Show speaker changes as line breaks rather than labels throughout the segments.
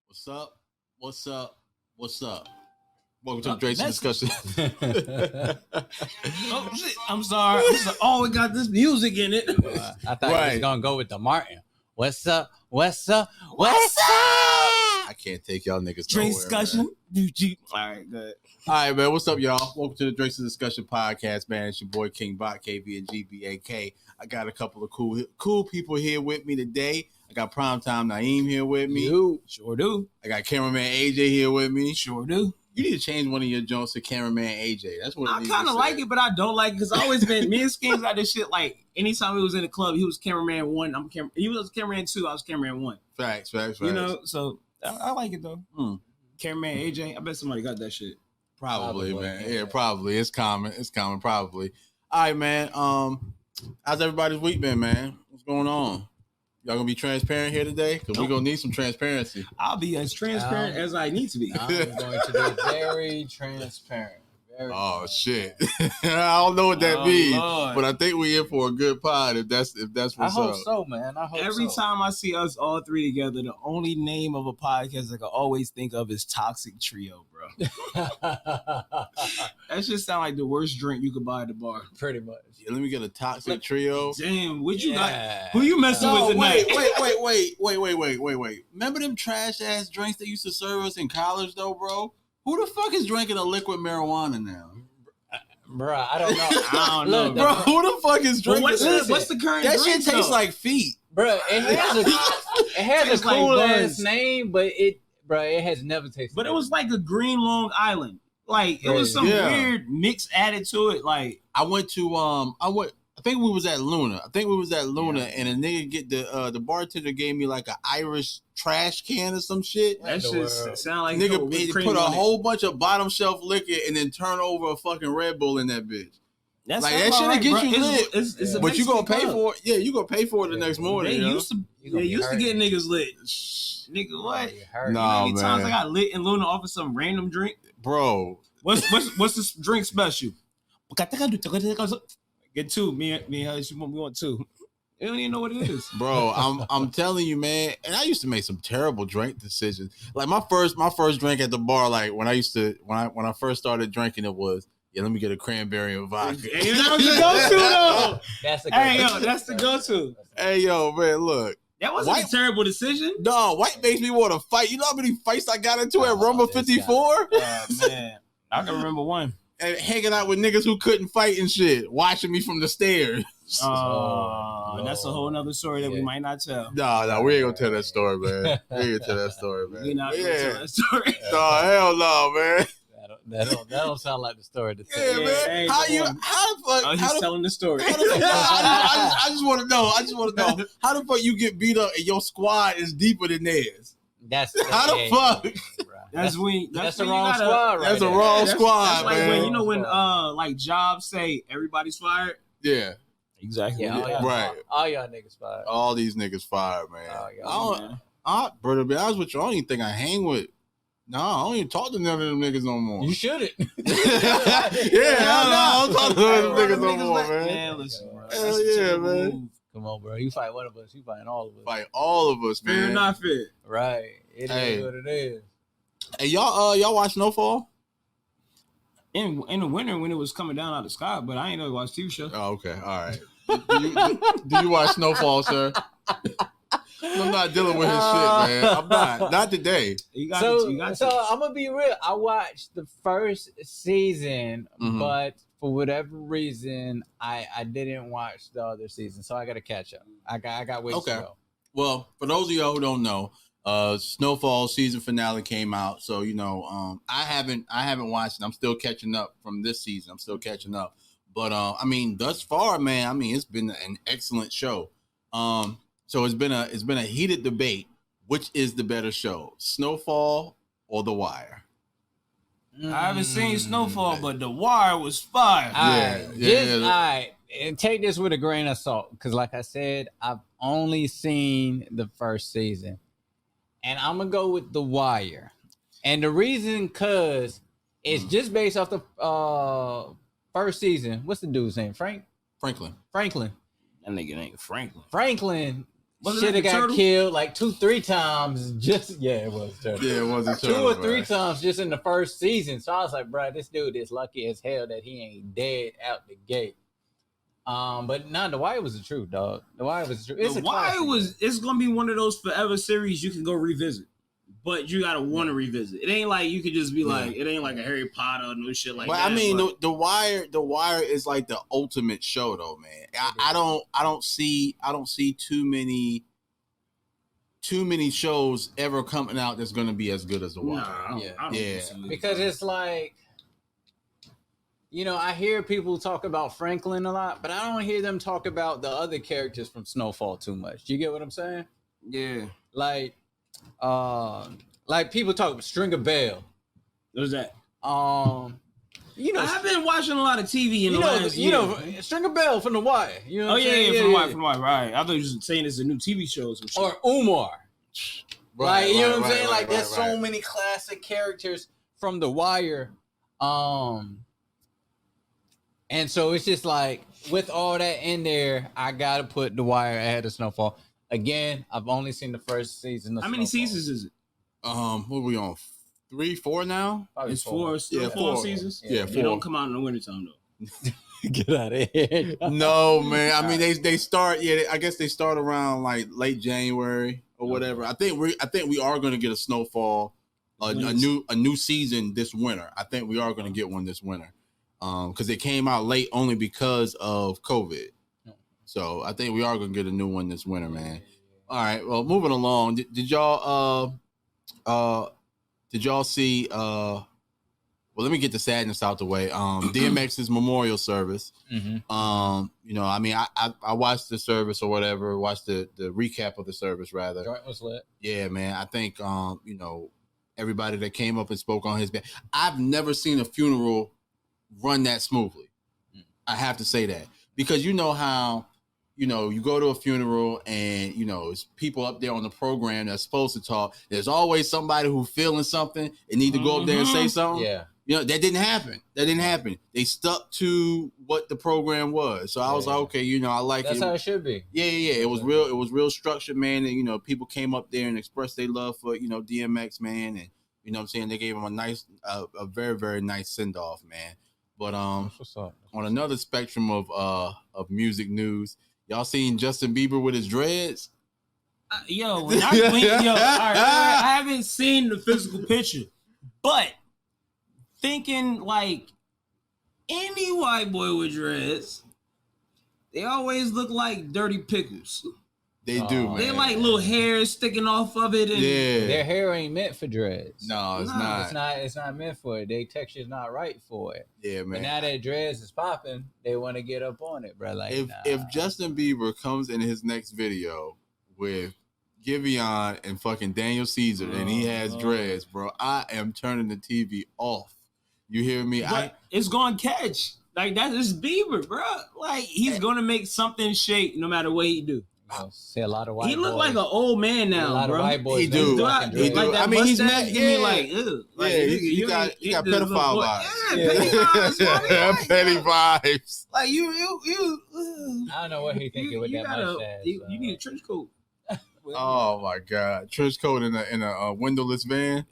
What's up? What's up? What's up? Welcome to the Drake's discussion.
Oh shit! I'm sorry. Oh, we got this music in it.
I thought you was gonna go with the Martin. What's up? What's up? What's up?
I can't take y'all niggas.
Drake's
nowhere,
discussion.
man.
All right, good.
All right, man. What's up, y'all? Welcome to the Drake's discussion podcast, man. It's your boy King Bot, KB and GBAK. I got a couple of cool people here with me today. I got Primetime Naeem here with me.
You sure do.
I got cameraman AJ here with me.
Sure do.
You need to change one of your joints to cameraman AJ. That's what
I kind of like it, but I don't like it because I always been me and Skins got this shit. Like anytime we was in the club, he was cameraman one. He was cameraman two. I was cameraman one.
Facts.
You know, so I like it though. Cameraman AJ. I bet somebody got that shit.
Probably, man. Yeah, probably. It's common. Probably. All right, man. How's everybody's week been, man? What's going on? Y'all gonna be transparent here today? Because we're gonna need some transparency.
I'll be as transparent as I need to be.
I'm going to be very transparent.
Shit. I don't know what that means,
Lord.
but I think we in for a good pod if that's what's
I hope
up.
so, man. I hope
Every
so.
time I see us all three together, the only name of a podcast I can always think of is Toxic Trio, bro. That just sound like the worst drink you could buy at the bar.
Pretty much.
Yeah, let me get a toxic trio.
Damn, what you got?
Yeah.
Who you messing with tonight?
Wait. Remember them trash ass drinks they used to serve us in college though, bro? Who the fuck is drinking a liquid marijuana now?
Bruh, I don't know.
I don't know,
Look,
Bro, who the fuck is
But
drinking
what's the current
that
drink,
shit tastes
though?
like feet.
Bruh, it has
Tastes
a
like
cool
Buzz.
ass name, but it has never tasted.
But it was like a green Long Island. Like it was some
Yeah.
weird mix added to it. Like
I think we was at Luna. And a nigga the bartender gave me like an Irish trash can or some shit.
that shit sound like
Nigga
whipped
he
cream
put a
on it.
whole bunch of bottom shelf liquor and then turn over a fucking Red Bull in that bitch.
That's
like,
not
that
about
shit'll
right,
get
bro.
you lit.
It's a
But you gonna
Mexican
pay
club.
for it. Yeah, you gonna pay for it the next morning.
They
you know?
used to
You gonna be
get
hurting.
niggas lit. Nigga, what?
No,
How many times
man.
I got lit and Luna off of some random drink?
Bro.
What's this drink special? Get two. Me and her, we want two. You don't even know what it is.
Bro, I'm telling you, man. And I used to make some terrible drink decisions. Like my first drink at the bar, like when I first started drinking, it was let me get a cranberry and vodka.
Hey, that was the go-to though.
That's a good
Hey yo, that's the go-to.
Hey yo, man, look.
That wasn't
White-
a terrible decision.
No, white makes me want to fight. You know how many fights I got into at Rumble
this
54?
Oh man, I can remember one.
And hanging out with niggas who couldn't fight and shit, watching me from the stairs.
That's a whole nother story that we might not tell.
No, we ain't gonna tell that story, man. We ain't gonna tell that story, man.
We're not gonna tell that story.
No, hell no, man.
That don't sound like the story to tell.
Yeah, man.
hey,
How
come
the
on.
fuck?
Oh, he's telling the story.
I just want to know. How the fuck you get beat up and your squad is deeper than theirs? How the fuck?
That's
the
when
wrong
you gotta-
squad, right?
That's a
there.
wrong squad,
That's like
man.
when you know when like jobs say everybody's fired.
Yeah,
Exactly.
Yeah,
right.
All y'all niggas fired.
All these niggas fired, man. Bro, to be honest with you, I don't even think I hang with. No, I don't even talk to none of them niggas no more.
You shouldn't.
I don't talk to none of them niggas no more, man.
Man, listen, bro.
Hell
That's a
yeah,
terrible
man.
move.
Come on, bro. You fight one of us. You fighting all of us.
Fight all of us,
Fair or
man.
not fair.
Right. It
Hey.
is what it is.
Hey, y'all watch Snowfall?
In the winter when it was coming down out of the sky, but I ain't never watched TV show.
Oh, okay, all right. Do you watch Snowfall, sir? I'm not dealing with his shit, man. I'm not today.
You got
So
to.
I'm gonna be real. I watched the first season,
Mhm.
but for whatever reason, I didn't watch the other season, so I got to catch up. I got ways
Okay.
to go.
Well, for those of y'all who don't know, Snowfall season finale came out, so I haven't watched it. I'm still catching up from this season. I'm still catching up, but I mean, thus far, man, I mean, it's been an excellent show. So it's been a heated debate. Which is the better show, Snowfall or The Wire?
I haven't seen Snowfall, but The Wire was fire.
All right. And take this with a grain of salt, because like I said, I've only seen the first season, and I'm gonna go with The Wire, and the reason, cause it's just based off the first season. What's the dude's name?
Franklin.
That nigga ain't Franklin.
Franklin Should have got killed like 2-3 times. It was turtle.
Yeah, it was a turtle.
2 or 3 times just in the first season. So I was like, bro, this dude is lucky as hell that he ain't dead out the gate. But The Wire was the truth, dog. The Wire was the truth.
It's gonna be one of those forever series you can go revisit. But you gotta want to revisit. It ain't like you could just be like, it ain't like a Harry Potter or no shit like that.
I mean, the Wire is like the ultimate show, though, man. I don't see too many shows ever coming out that's gonna be as good as the Wire.
I don't
because it's like, I hear people talk about Franklin a lot, but I don't hear them talk about the other characters from Snowfall too much. Do you get what I'm saying?
Yeah.
Like people talk about Stringer Bell.
What's that?
I've
been watching a lot of TV in the last year.
Stringer Bell from The Wire. You know
from The Wire, right. I thought you were saying it's a new TV show or some shit.
Or Umar.
Right,
you know what I'm saying? There's so many classic characters from The Wire. And so it's just like, with all that in there, I gotta put The Wire ahead of Snowfall. Again, I've only seen the first season of
How many seasons is it?
What are we on? 3, 4 now?
Probably it's 4 seasons?
Yeah, 4.
They don't come out in the wintertime, though.
Get out of here.
No, man. I mean, they start, I guess they start around like late January or whatever. I think we are going to get a Snowfall, a new season this winter. I think we are going to get one this winter. Because it came out late only because of COVID. So I think we are going to get a new one this winter, man. All right. Well, moving along. Did y'all see well, let me get the sadness out the way. DMX's memorial service. Mm-hmm. I mean, I watched the service or whatever, watched the recap of the service rather.
Joint was lit.
Yeah, man. I think everybody that came up and spoke on his behalf. I've never seen a funeral run that smoothly. I have to say that. Because you know how you go to a funeral and, it's people up there on the program that's supposed to talk. There's always somebody who's feeling something and need to go up there and say something.
Yeah.
That didn't happen. They stuck to what the program was. So I was like, okay, I like
it. That's how it should be.
Yeah. It was real structured, man. And, people came up there and expressed their love for, DMX, man. And, you know what I'm saying? They gave him a very, very nice send-off, man. But
what's up?
On another spectrum of music news, y'all seen Justin Bieber with his dreads?
All right, I haven't seen the physical picture, but thinking like any white boy with dreads, they always look like dirty pickles.
They do, man.
They like little hairs sticking off of it. And
their hair ain't meant for dreads.
No, it's not.
It's not meant for it. Their texture's not right for it.
Yeah, man.
But now that dreads is popping, they want to get up on it, bro. Like,
if Justin Bieber comes in his next video with Giveon and fucking Daniel Caesar and he has dreads, bro, I am turning the TV off. You hear me?
It's going to catch. Like, that is Bieber, bro. Like, he's going to make something shake no matter what he do.
See a lot of white boys.
He look like an old man now,
a lot
bro.
of white boys.
He do.
Like that he's not. Give me like, ew. Like,
you got pedophile vibes.
Yeah,
petty vibes.
Like you.
I don't know what he thinking with that mustache.
You need a trench coat.
Oh my god, trench coat in a windowless van.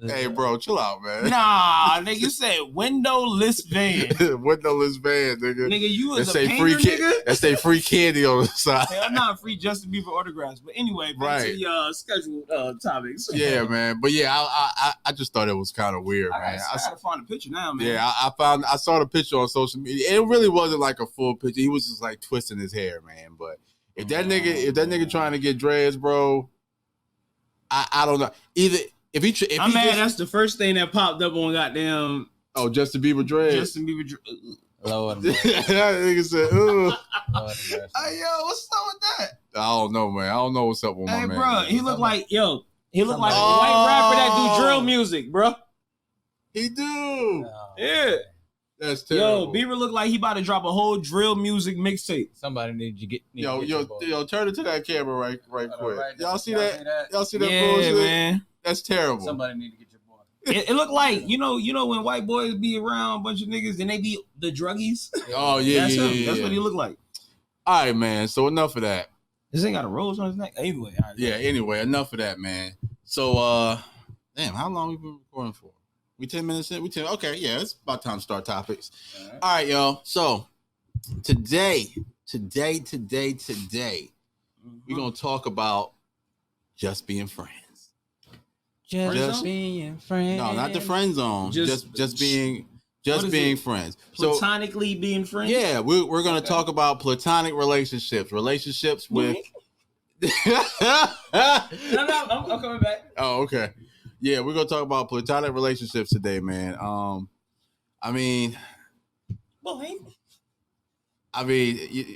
Hey, bro, chill out, man.
Nah, nigga, you said windowless van.
Windowless van, nigga.
Nigga, you was
a painter, nigga? That say free candy on the side.
Hey, I'm not free Justin Bieber autographs. But anyway, back to your scheduled topics.
Yeah, man. But yeah, I just thought it was kind of weird, man.
I gotta find a picture now, man.
Yeah, I saw the picture on social media. It really wasn't like a full picture. He was just like twisting his hair, man. But if that nigga trying to get dreads, bro, I don't know. If
I'm mad. That's the first thing that popped up on goddamn.
Oh, Justin Bieber dreads.
Justin Bieber dreads.
Lord.
That nigga said, "Ugh."
Hey, yo, what's up with that?
I don't know, man. I don't know what's up with my man.
Hey, bro, he look like a white rapper that do drill music, bro.
He do.
Yeah.
That's terrible.
Yo, Bieber look like he about to drop a whole drill music mixtape.
Somebody need to get.
Yo, turn it to that camera right quick. Y'all see that? Y'all see that
yeah,
bullshit?
Man.
That's terrible.
Somebody need to get your boy.
It looked like you know when white boys be around a bunch of niggas and they be the druggies.
Oh yeah,
That's
yeah,
him.
yeah.
That's what he look like.
All right, man. So enough of that.
This ain't got a rose on his neck. Anyway, all right,
Yeah. Anyway, enough of that, man. So, damn, how long we been recording for? We 10 minutes in. Okay, yeah, it's about time to start topics. All right, y'all. So today, we're gonna talk about just being friends.
Just being friends.
No, not the friend zone. Just being friends.
Platonically being friends.
Yeah, we're gonna talk about platonic relationships with.
No, I'm coming back.
Oh, okay. Yeah, we're gonna talk about platonic relationships today, man. I mean,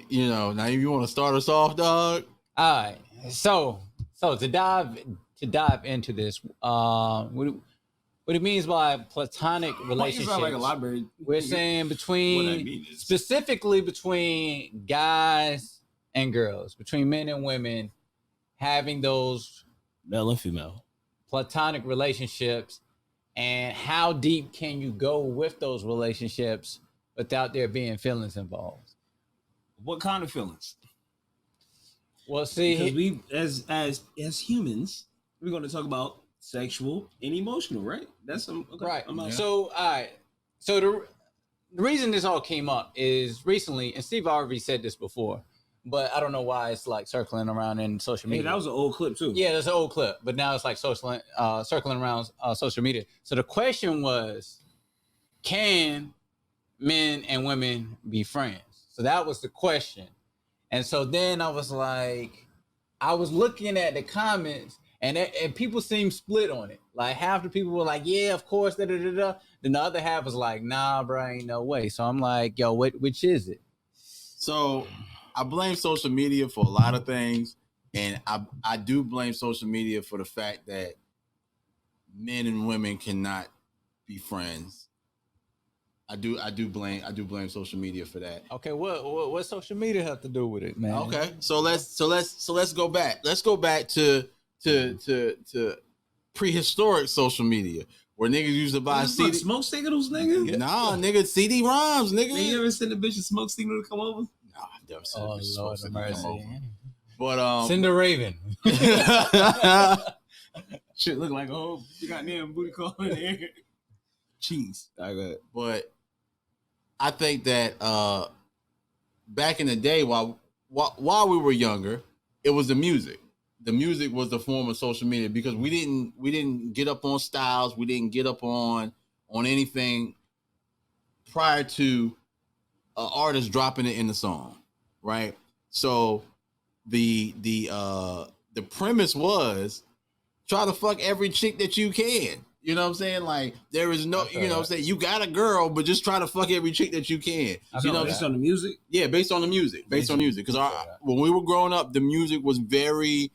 you know, now you want to start us off, dog?
All right. So to dive into this, what it means by platonic relationships,
like a library.
we're saying specifically between guys and girls, between men and women, having those
male and female
platonic relationships, and how deep can you go with those relationships without there being feelings involved?
What kind of feelings?
Well, see,
because we as humans, we're going to talk about sexual and emotional, right? That's okay.
Right. So, all right. So the reason this all came up is recently, and Steve already said this before, but I don't know why it's like circling around in social media.
Hey, that was an old clip too.
Yeah, that's an old clip, but now it's like circling around social media. So the question was, can men and women be friends? So that was the question. And so then I was looking at the comments, and people seemed split on it. Like half the people were like, yeah, of course, da da da da. Then the other half was like, nah, bro, ain't no way. So I'm like, yo, which is it?
So I blame social media for a lot of things, and I do blame social media for the fact that men and women cannot be friends. I do blame social media for that.
Okay, what social media have to do with it, man?
Okay, so let's go back. Let's go back to prehistoric social media where niggas used to buy CD
smoke signals, nigga.
Nah, nigga, CD-ROMs, nigga.
You ever send a bitch a smoke signal to come over?
Nah, I've never sent a bitch a smoke signal to come over.
But send a raven.
Shit look like a whole goddamn booty call in there. Cheese.
But I think that back in the day, while we were younger, it was the music. The music was the form of social media because we didn't get up on styles, we didn't get up on anything prior to an artist dropping it in the song, right? So the premise was try to fuck every chick that you can. You know what I'm saying? like there is no, you know what I'm saying? You got a girl, but just try to fuck every chick that you can. You know,
based on the music?
Yeah, based on the music. Based on music. Because when we were growing up, the music was very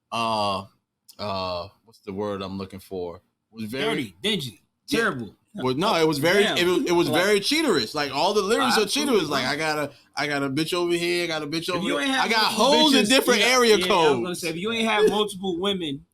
what's the word I'm looking for? It was very
dirty, dingy, terrible.
Well, no, it was very it was very cheaterish. Like all the lyrics are cheaterish. Like I got a bitch over here, I got a bitch over here. I got hoes in different area codes. I was
gonna say, if you ain't have multiple women,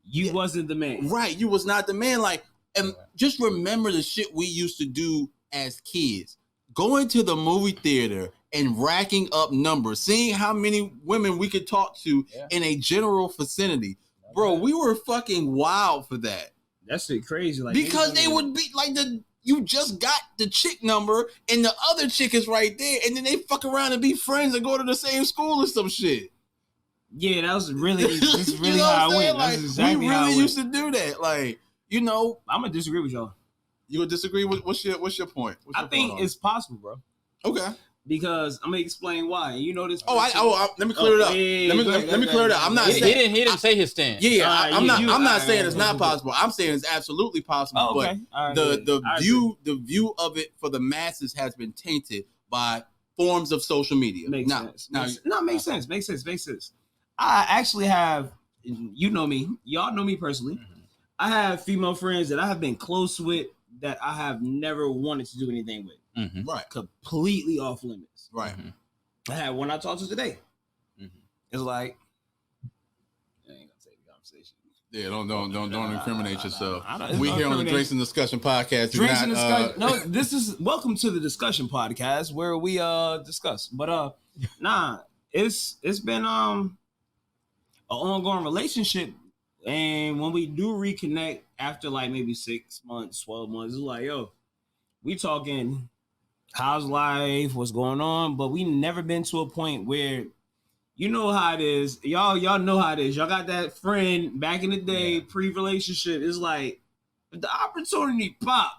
you wasn't the man.
Right, you was not the man. Like, and just remember the shit we used to do as kids. Going to the movie theater and racking up numbers, seeing how many women we could talk to in a general vicinity. Bro, we were fucking wild for that.
That's shit crazy. Like
because they would be like you just got the chick number and the other chick is right there, and then they fuck around and be friends and go to the same school or some shit.
Yeah, that's really you know how it went.
Like,
that's exactly
we really used to do that. Like, you know,
I'm gonna disagree with y'all.
You gonna disagree with what's your point?
I think it's possible, bro.
Okay.
Because I'm gonna explain why. You know this.
Let me clear it up. Let me clear it up. I'm not saying
he didn't say his stand.
Yeah, I'm not saying it's not possible. I'm saying it's absolutely possible. But the view of it for the masses has been tainted by forms of social media.
Makes sense. Makes sense. I actually have, you know me, y'all know me personally. Mm-hmm. I have female friends that I have been close with that I have never wanted to do anything with.
Mm-hmm. Right.
Completely off limits.
Right. Mm-hmm.
I had one I talked to today. Mm-hmm. It's like, I ain't gonna take the conversation.
Yeah, don't incriminate yourself. We here on the Drinks and Discussion podcast.
Drinks and Discussion. No, this is welcome to the Discussion podcast where we discuss. But it's been ongoing relationship, and when we do reconnect after like maybe 6 months, 12 months, it's like, yo, we talking how's life, what's going on, but we never been to a point where you know how it is. Y'all know how it is. Y'all got that friend back in the day, pre-relationship. It's like if the opportunity pop,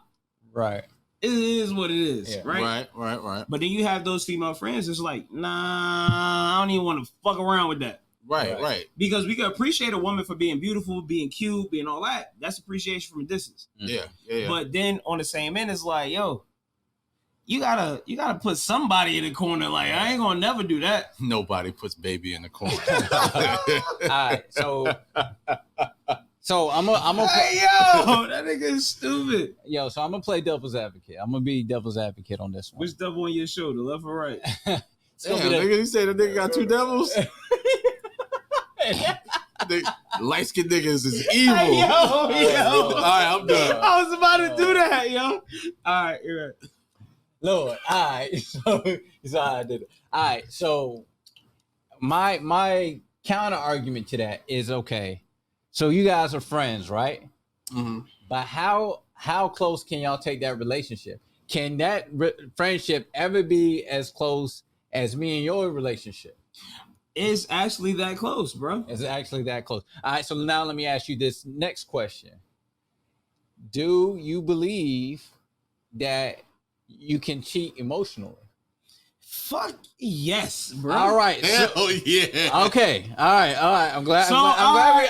right.
It is what it is, right?
Right.
But then you have those female friends. It's like, nah, I don't even want to fuck around with that.
Right.
Because we can appreciate a woman for being beautiful, being cute, being all that. That's appreciation from a distance.
Yeah.
But then on the same end, it's like, yo, you gotta put somebody in the corner. Like, I ain't gonna never do that.
Nobody puts baby in the corner.
All right, so I'm gonna
hey, yo, that nigga is stupid.
Yo, so I'm gonna play devil's advocate. I'm gonna be devil's advocate on this one.
Which devil on your shoulder, left or right?
Damn, nigga, you say the nigga got two devils? Light-skinned niggas is evil.
Hey, yo.
All right, I'm done.
I was about to do that, yo. All right, you're right.
Lord, all right. So I did it. All right, so my counter argument to that is, okay, so you guys are friends, right?
Mm-hmm.
But how close can y'all take that relationship? Can that friendship ever be as close as me and your relationship?
It's actually that close, bro.
It's actually that close. All right, so now let me ask you this next question. Do you believe that you can cheat emotionally?
Fuck yes, bro.
All right.
Hell yeah.
Okay. All right. I'm glad. I'm glad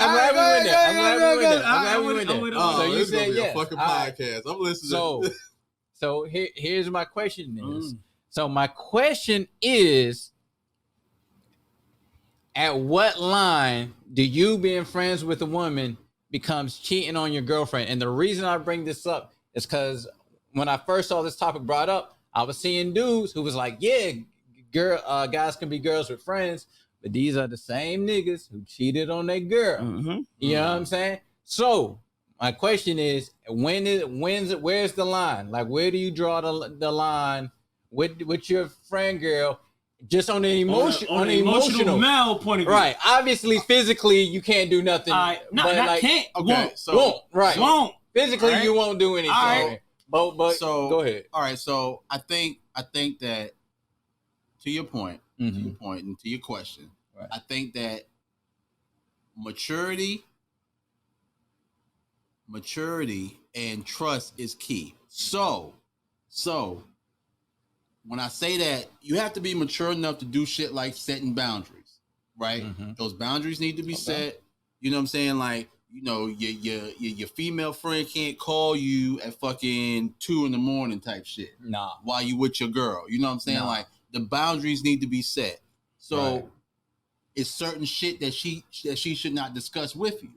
we went there.
Oh,
So you
this is
said
gonna be
yes.
a fucking
All right.
podcast. I'm listening.
So here's my question is. So my question is, at what line do you being friends with a woman becomes cheating on your girlfriend? And the reason I bring this up is because when I first saw this topic brought up, I was seeing dudes who was like, yeah, guys can be girls with friends, but these are the same niggas who cheated on their girl.
Mm-hmm.
You know what I'm saying? So my question is, where's the line? Like, where do you draw the line with your friend girl? Just on the emotion, on the emotional
male point of view,
right? Obviously, physically, you can't do nothing.
No,
but
that
like,
can't.
Okay,
Won't.
Physically,
right.
you won't do anything.
Right.
But
so
go ahead.
All right, so I think that to your point,
Mm-hmm.
to your point, and to your question,
right.
I think that maturity and trust is key. So when I say that, you have to be mature enough to do shit like setting boundaries, right?
Mm-hmm.
Those boundaries need to be set. You know what I'm saying? Like, you know, your female friend can't call you at fucking 2 a.m. type shit.
Nah.
While you with your girl. You know what I'm saying?
Nah.
Like, the boundaries need to be set. So
Right.
it's certain shit that she should not discuss with you.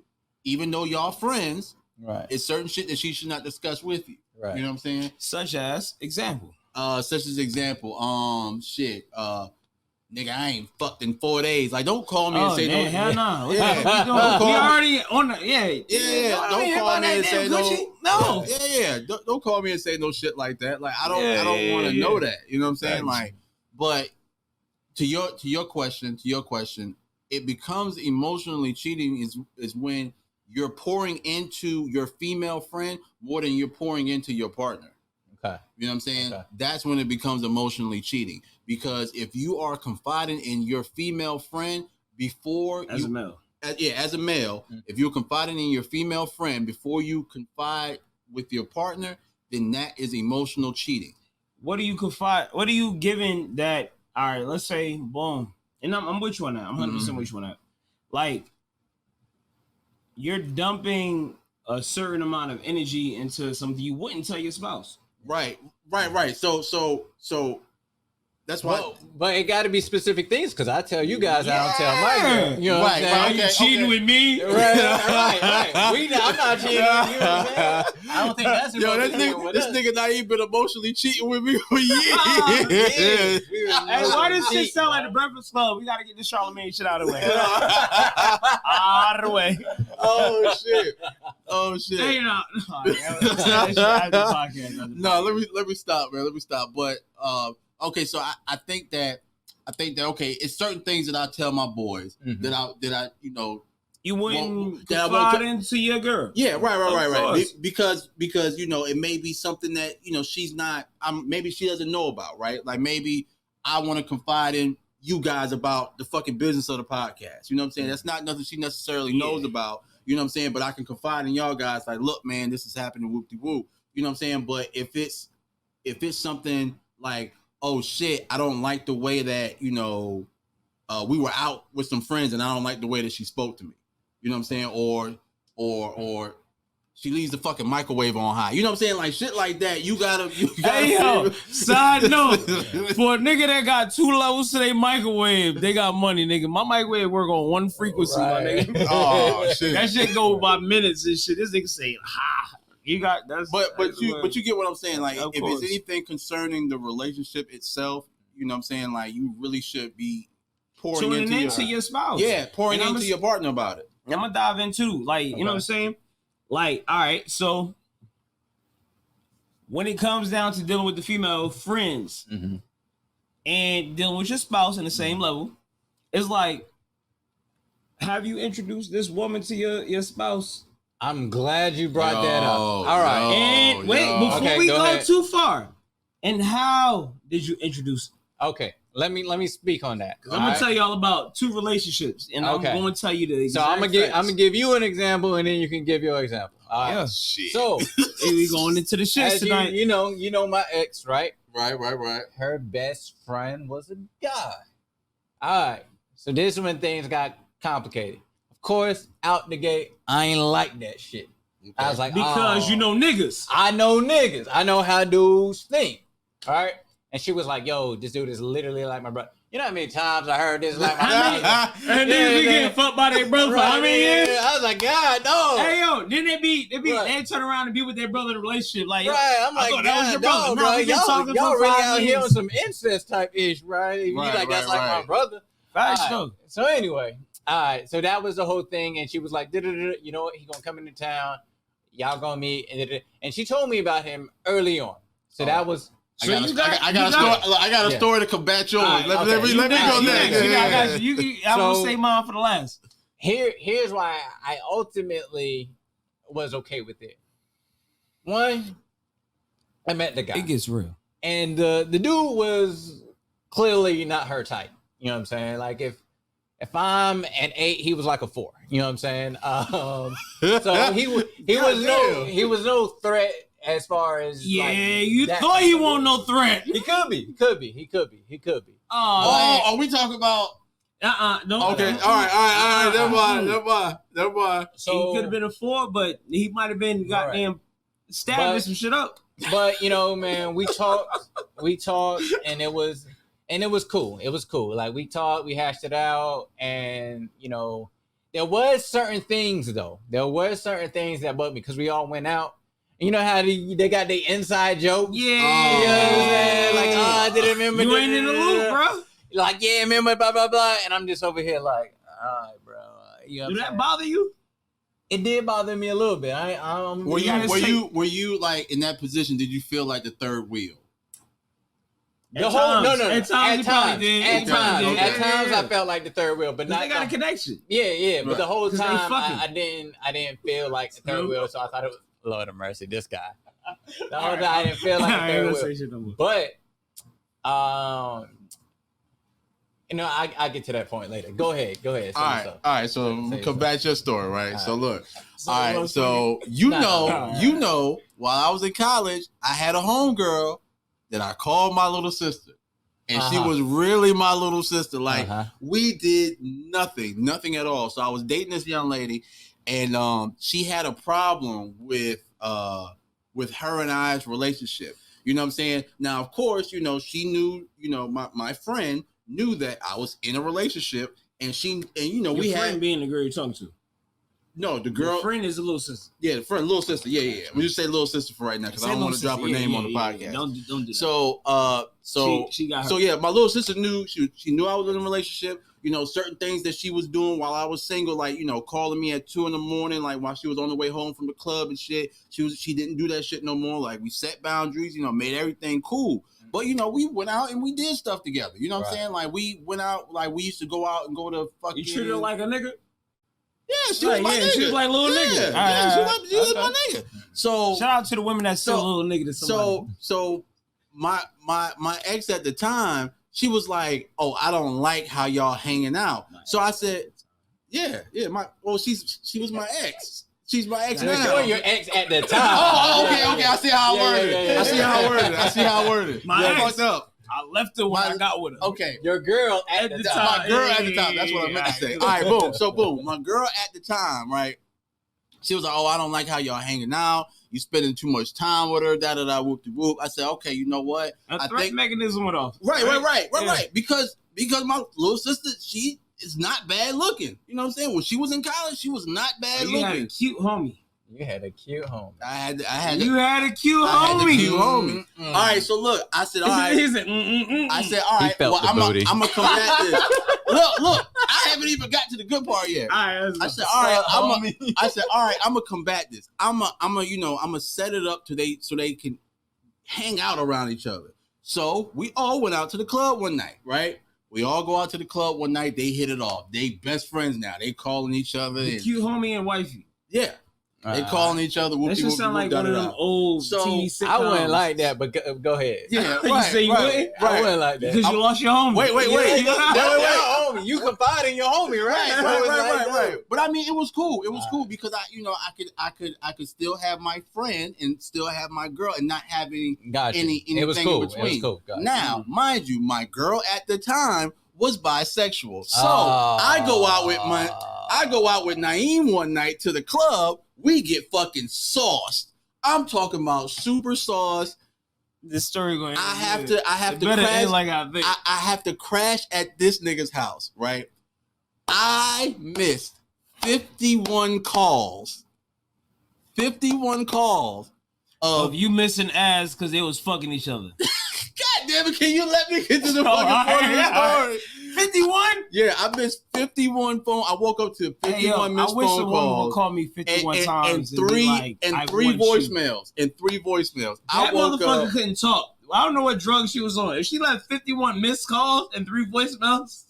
Even though y'all friends,
Right.
it's certain shit that she should not discuss with you.
Right.
You know what I'm saying?
Such as example.
Such as example, nigga, I ain't fucked in 4 days. Like, don't call me and say no.
Hell no.
Yeah.
We already on the
Yeah. Don't call me and say
no.
Yeah. Don't call me and say no shit like that. Like, I don't want to know that. You know what I'm saying? Like, but to your question, it becomes emotionally cheating is when you're pouring into your female friend more than you're pouring into your partner.
Okay.
You know what I'm saying?
Okay.
That's when it becomes emotionally cheating. Because if you are confiding in your female friend before
as a male,
if you're confiding in your female friend before you confide with your partner, then that is emotional cheating.
What do you confide? What are you giving that? All right, let's say, boom, and I'm with you on that. I'm 100% with you on that. Like, you're dumping a certain amount of energy into something you wouldn't tell your spouse.
Right. So that's why.
But it got to be specific things, because I tell you guys, I don't tell my girl. You know what I'm saying?
Are you cheating with me?
Right. I'm not cheating with you. I don't think that's
this nigga not even been emotionally cheating with me for years.
Hey, why does shit sound like the Breakfast Club? We got to get this Charlamagne shit out of the way. Out of the way.
Oh shit.
Hey, no,
let me stop, man. But okay, so I think that I think that okay, it's certain things that I tell my boys that I you know.
You wouldn't confide into your girl.
Yeah, right. Because you know it may be something that you know she's not. Maybe she doesn't know about, right? Like maybe I want to confide in you guys about the fucking business of the podcast. You know what I'm saying? That's not nothing she necessarily knows about. You know what I'm saying? But I can confide in y'all guys. Like, look, man, this is happening. Whoop de whoop. You know what I'm saying? But if it's something like, oh shit, I don't like the way that you know we were out with some friends, and I don't like the way that she spoke to me. You know what I'm saying? Or she leaves the fucking microwave on high. You know what I'm saying? Like shit like that. You gotta
hey yo, side note, for a nigga that got 2 levels to their microwave, they got money, nigga. My microwave work on 1 frequency, my nigga.
Oh shit.
That shit go by minutes and shit. This nigga say, ha. You got
but you get what I'm saying. Like if it's anything concerning the relationship itself, you know what I'm saying? Like you really should be pouring into
your spouse.
Yeah, pouring into your partner about it.
I'm gonna dive into like you know what I'm saying. Like, all right, so when it comes down to dealing with the female friends and dealing with your spouse in the same level, it's like, have you introduced this woman to your spouse?
I'm glad you brought that up. All right.
And wait, before we go too far, and how did you introduce her?
Okay. Let me speak on that.
I'm gonna tell you all about 2 relationships, and I'm going to tell you the exact
So I'm gonna give you an example, and then you can give your example.
Yeah.
Shit.
So
we going into the shit tonight.
You know my ex, right?
Right.
Her best friend was a guy. All right. So this is when things got complicated. Of course, out the gate, I ain't like that shit. Okay. I was like,
because you know niggas.
I know niggas. I know how dudes think. All right. And she was like, yo, this dude is literally like my brother. You know how many times I heard this? Like,
and then we getting fucked by their brother.
Right,
I mean,
I was like, God, no.
Hey, yo, then they turn around and be with their brother in a relationship. Like,
right, I'm like, God, that was your brother, bro. Y'all really out here on some incest type ish, right? You like, that's like my brother.
Facts, though.
So anyway, all right. So that was the whole thing. And she was like, you know what? He gonna come into town. Y'all gonna meet. And she told me about him early on. So that was.
I got a story to combat yours.
Right,
let me go next.
I'm gonna say mine for the last.
Here's why I ultimately was okay with it. One, I met the guy.
It gets real.
And the dude was clearly not her type. You know what I'm saying? Like if I'm an 8, he was like a 4. You know what I'm saying? So he was no threat. As far as
you thought he won't no threat.
He could be.
Oh,
are we talking about?
No.
Okay. All right. Never mind.
So
he could have been a 4, but he might have been goddamn stabbing some shit up.
But you know, man, we talked, and it was cool. It was cool. Like we talked, we hashed it out, and you know, there was certain things though. There were certain things that bugged me because we all went out. You know how they got the inside joke?
Yeah.
You know what I'm saying? Like, I didn't remember.
You ain't in the loop, bro.
Like, yeah, remember, blah, blah, blah. And I'm just over here like, all right, bro. You know
Do that bother you?
It did bother me a little bit.
Were you like in that position? Did you feel like the third wheel?
No. At times, I felt like the third wheel, but not.
They got a connection.
Yeah.
Right.
But the whole time, I didn't feel like the third wheel, so I thought it was. Lord of mercy, this guy. The whole time I didn't feel like a third wheel. But you know, I get to that point later. Go ahead.
All right. So combat your story, right? So look. All right. So you know, while I was in college, I had a homegirl that I called my little sister. And she was really my little sister. Like we did nothing at all. So I was dating this young lady. And she had a problem with her and I's relationship. You know what I'm saying? Now, of course, you know, she knew, you know, my friend knew that I was in a relationship, and you know,
Your friend being the girl you're talking to.
No, the girl.
Your friend is a little sister.
Yeah, the friend, little sister. Yeah. We just say little sister for right now because I don't want to drop her name on the podcast.
Yeah. Don't do that.
So
she got her.
So yeah, my little sister knew she knew I was in a relationship. You know, certain things that she was doing while I was single, like, you know, calling me at 2 a.m, like while she was on the way home from the club and shit. She didn't do that shit no more. Like we set boundaries, you know, made everything cool. But you know, we went out and we did stuff together. You know what I'm
Right.
saying? Like we went out, like we used to go out and go to fucking.
You treated her like a nigga?
Yeah, she was my nigga.
She was like little nigga.
Yeah, she was my nigga. So
shout out to the women that still little nigga to somebody.
So my ex at the time, she was like, "Oh, I don't like how y'all hanging out." So I said, "Yeah. She was my ex. She's my ex now."
You're your ex at the time.
Okay. I see how I worded it. I see how I worded it.
My ex.
Fucked up.
I left her when I got with her.
Okay.
Your girl at the time.
My girl at the time. That's what I meant to say. All right, boom. So boom. My girl at the time, right? She was like, "Oh, I don't like how y'all hanging out. You spending too much time with her. Da da da. Whoop de whoop." I said, "Okay, you know what?
A threat mechanism went off.
Right. Because my little sister, she is not bad looking. You know what I'm saying? When she was in college, she was not bad looking.
You had a cute homie.
You had a cute homie.
I had
a cute homie.
All right, so look, I said, all right. I said, all right.
Well,
I'm gonna combat this. Look, I haven't even got to the good part yet. I said, all right, I'm gonna combat this. I'm gonna set it up so they can hang out around each other. So we all went out to the club one night, right? We all go out to the club one night. They hit it off. They best friends now. They calling each other.
Cute homie and wifey.
Yeah. They calling each other.
That should sound like one of them old TV sitcoms.
I wouldn't like that, but go ahead.
Yeah, right.
You say you wouldn't?
I wouldn't like that.
Because you lost your homie.
Wait.
Homie. You confide in your homie, right?
Right. But I mean, it was cool. It was cool because I could still have my friend and still have my girl and not have anything
It was cool.
in between.
It was cool.
Now, mind you, my girl at the time was bisexual, so I go out with Naeem one night to the club. We get fucking sauced. I'm talking about super sauce.
This story going.
I have to crash. I have to crash at this nigga's house, right? I missed 51 calls. 51 calls
of you missing ass because they was fucking each other.
God damn it! Can you let me get to the fucking point of the story?
51?
Yeah, I missed 51 phone. I woke up to 51 missed phone calls. I wish a woman would
call me 51 times
and three voicemails. And 3 voicemails.
That motherfucker couldn't talk. I don't know what drug she was on. If she left 51 missed calls and 3 voicemails.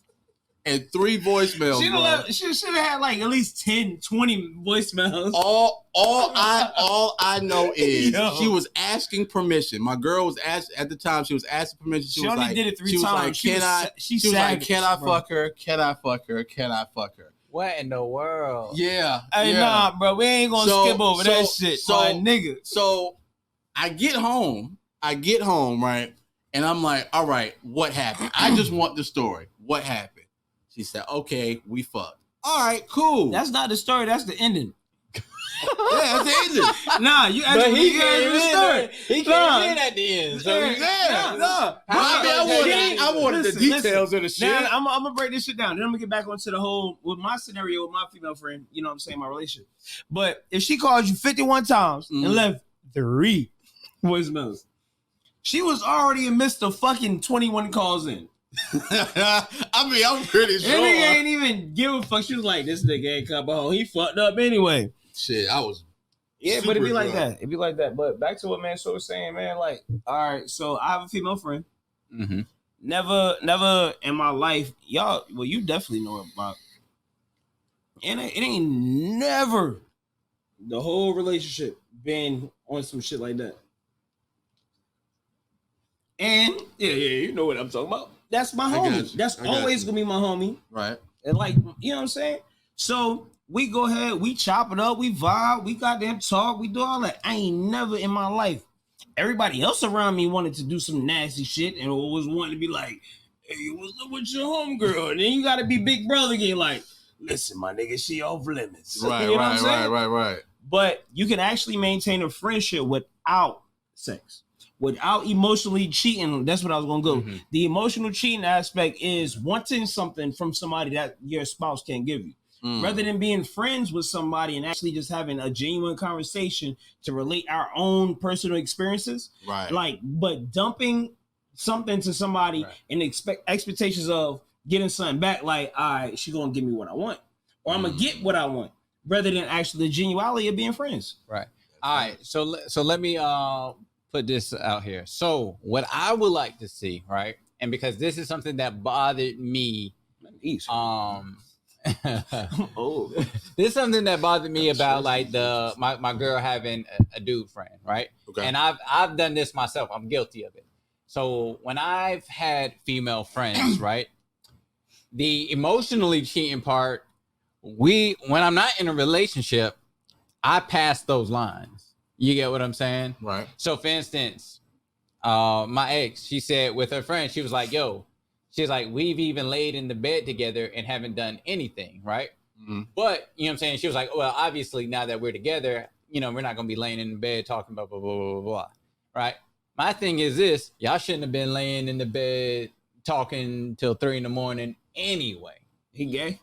And 3 voicemails.
She should have had like at least 10, 20 voicemails.
All I know is she was asking permission. My girl was at the time. She was asking permission. She only
did it 3 times.
She was like, "Can I fuck her? Can I fuck her? Can I fuck her?"
What in the world?
Yeah.
Hey, nah, bro. We ain't gonna skip over that shit, my nigga.
So I get home, right? And I'm like, all right, what happened? I just want the story. What happened? She said, okay, we fucked. All right, cool.
That's not the story. That's the ending.
Yeah, that's the ending.
Nah, you actually the story.
He came in at the end. So
I wanted the details of the shit.
Now, I'm going to break this shit down. Then I'm going to get back onto the whole, with my scenario with my female friend, you know what I'm saying, my relationship. But if she called you 51 times and left 3 voicemails, she was already in midst of fucking 21 calls in.
I mean, I'm pretty sure.
And nigga ain't even give a fuck. She was like, this nigga ain't come home. He fucked up anyway.
Shit, I was.
Yeah, but it'd be like that. It'd be like that. But back to what man so was saying, man. Like, all right, so I have a female friend.
Mm-hmm.
Never in my life, y'all. Well, you definitely know about. And it ain't never the whole relationship been on some shit like that. And yeah, you know what I'm talking about. That's my homie. That's always gonna be my homie.
Right.
And like, you know what I'm saying? So we go ahead, we chop it up, we vibe, we goddamn talk, we do all that. I ain't never in my life. Everybody else around me wanted to do some nasty shit and was wanting to be like, hey, what's up with your homegirl? And then you gotta be big brother again, like, listen, my nigga, she off limits.
Right,
you know what I'm saying?
Right.
But you can actually maintain a friendship without sex. Without emotionally cheating, that's what I was gonna go. Mm-hmm. The emotional cheating aspect is wanting something from somebody that your spouse can't give you. Rather than being friends with somebody and actually just having a genuine conversation to relate our own personal experiences.
Right.
Like, but dumping something to somebody and expectations of getting something back, like, all right, she gonna give me what I want. Or I'm gonna get what I want, rather than actually the genuality of being friends.
Right. All right. So let me put this out here. So what I would like to see, right? And because this is something that bothered me,
Oh,
this is something that bothered me about like my girl having a dude friend, right?
Okay.
And I've done this myself. I'm guilty of it. So when I've had female friends, right, the emotionally cheating part, when I'm not in a relationship, I pass those lines. You get what I'm saying?
Right.
So for instance, my ex, she said with her friend, she was like, yo, she's like, we've even laid in the bed together and haven't done anything, right?
Mm-hmm.
But, you know what I'm saying? She was like, well, obviously now that we're together, you know, we're not going to be laying in the bed talking about blah, blah, blah, blah, blah, right? My thing is this, y'all shouldn't have been laying in the bed talking till 3 a.m. anyway.
he gay?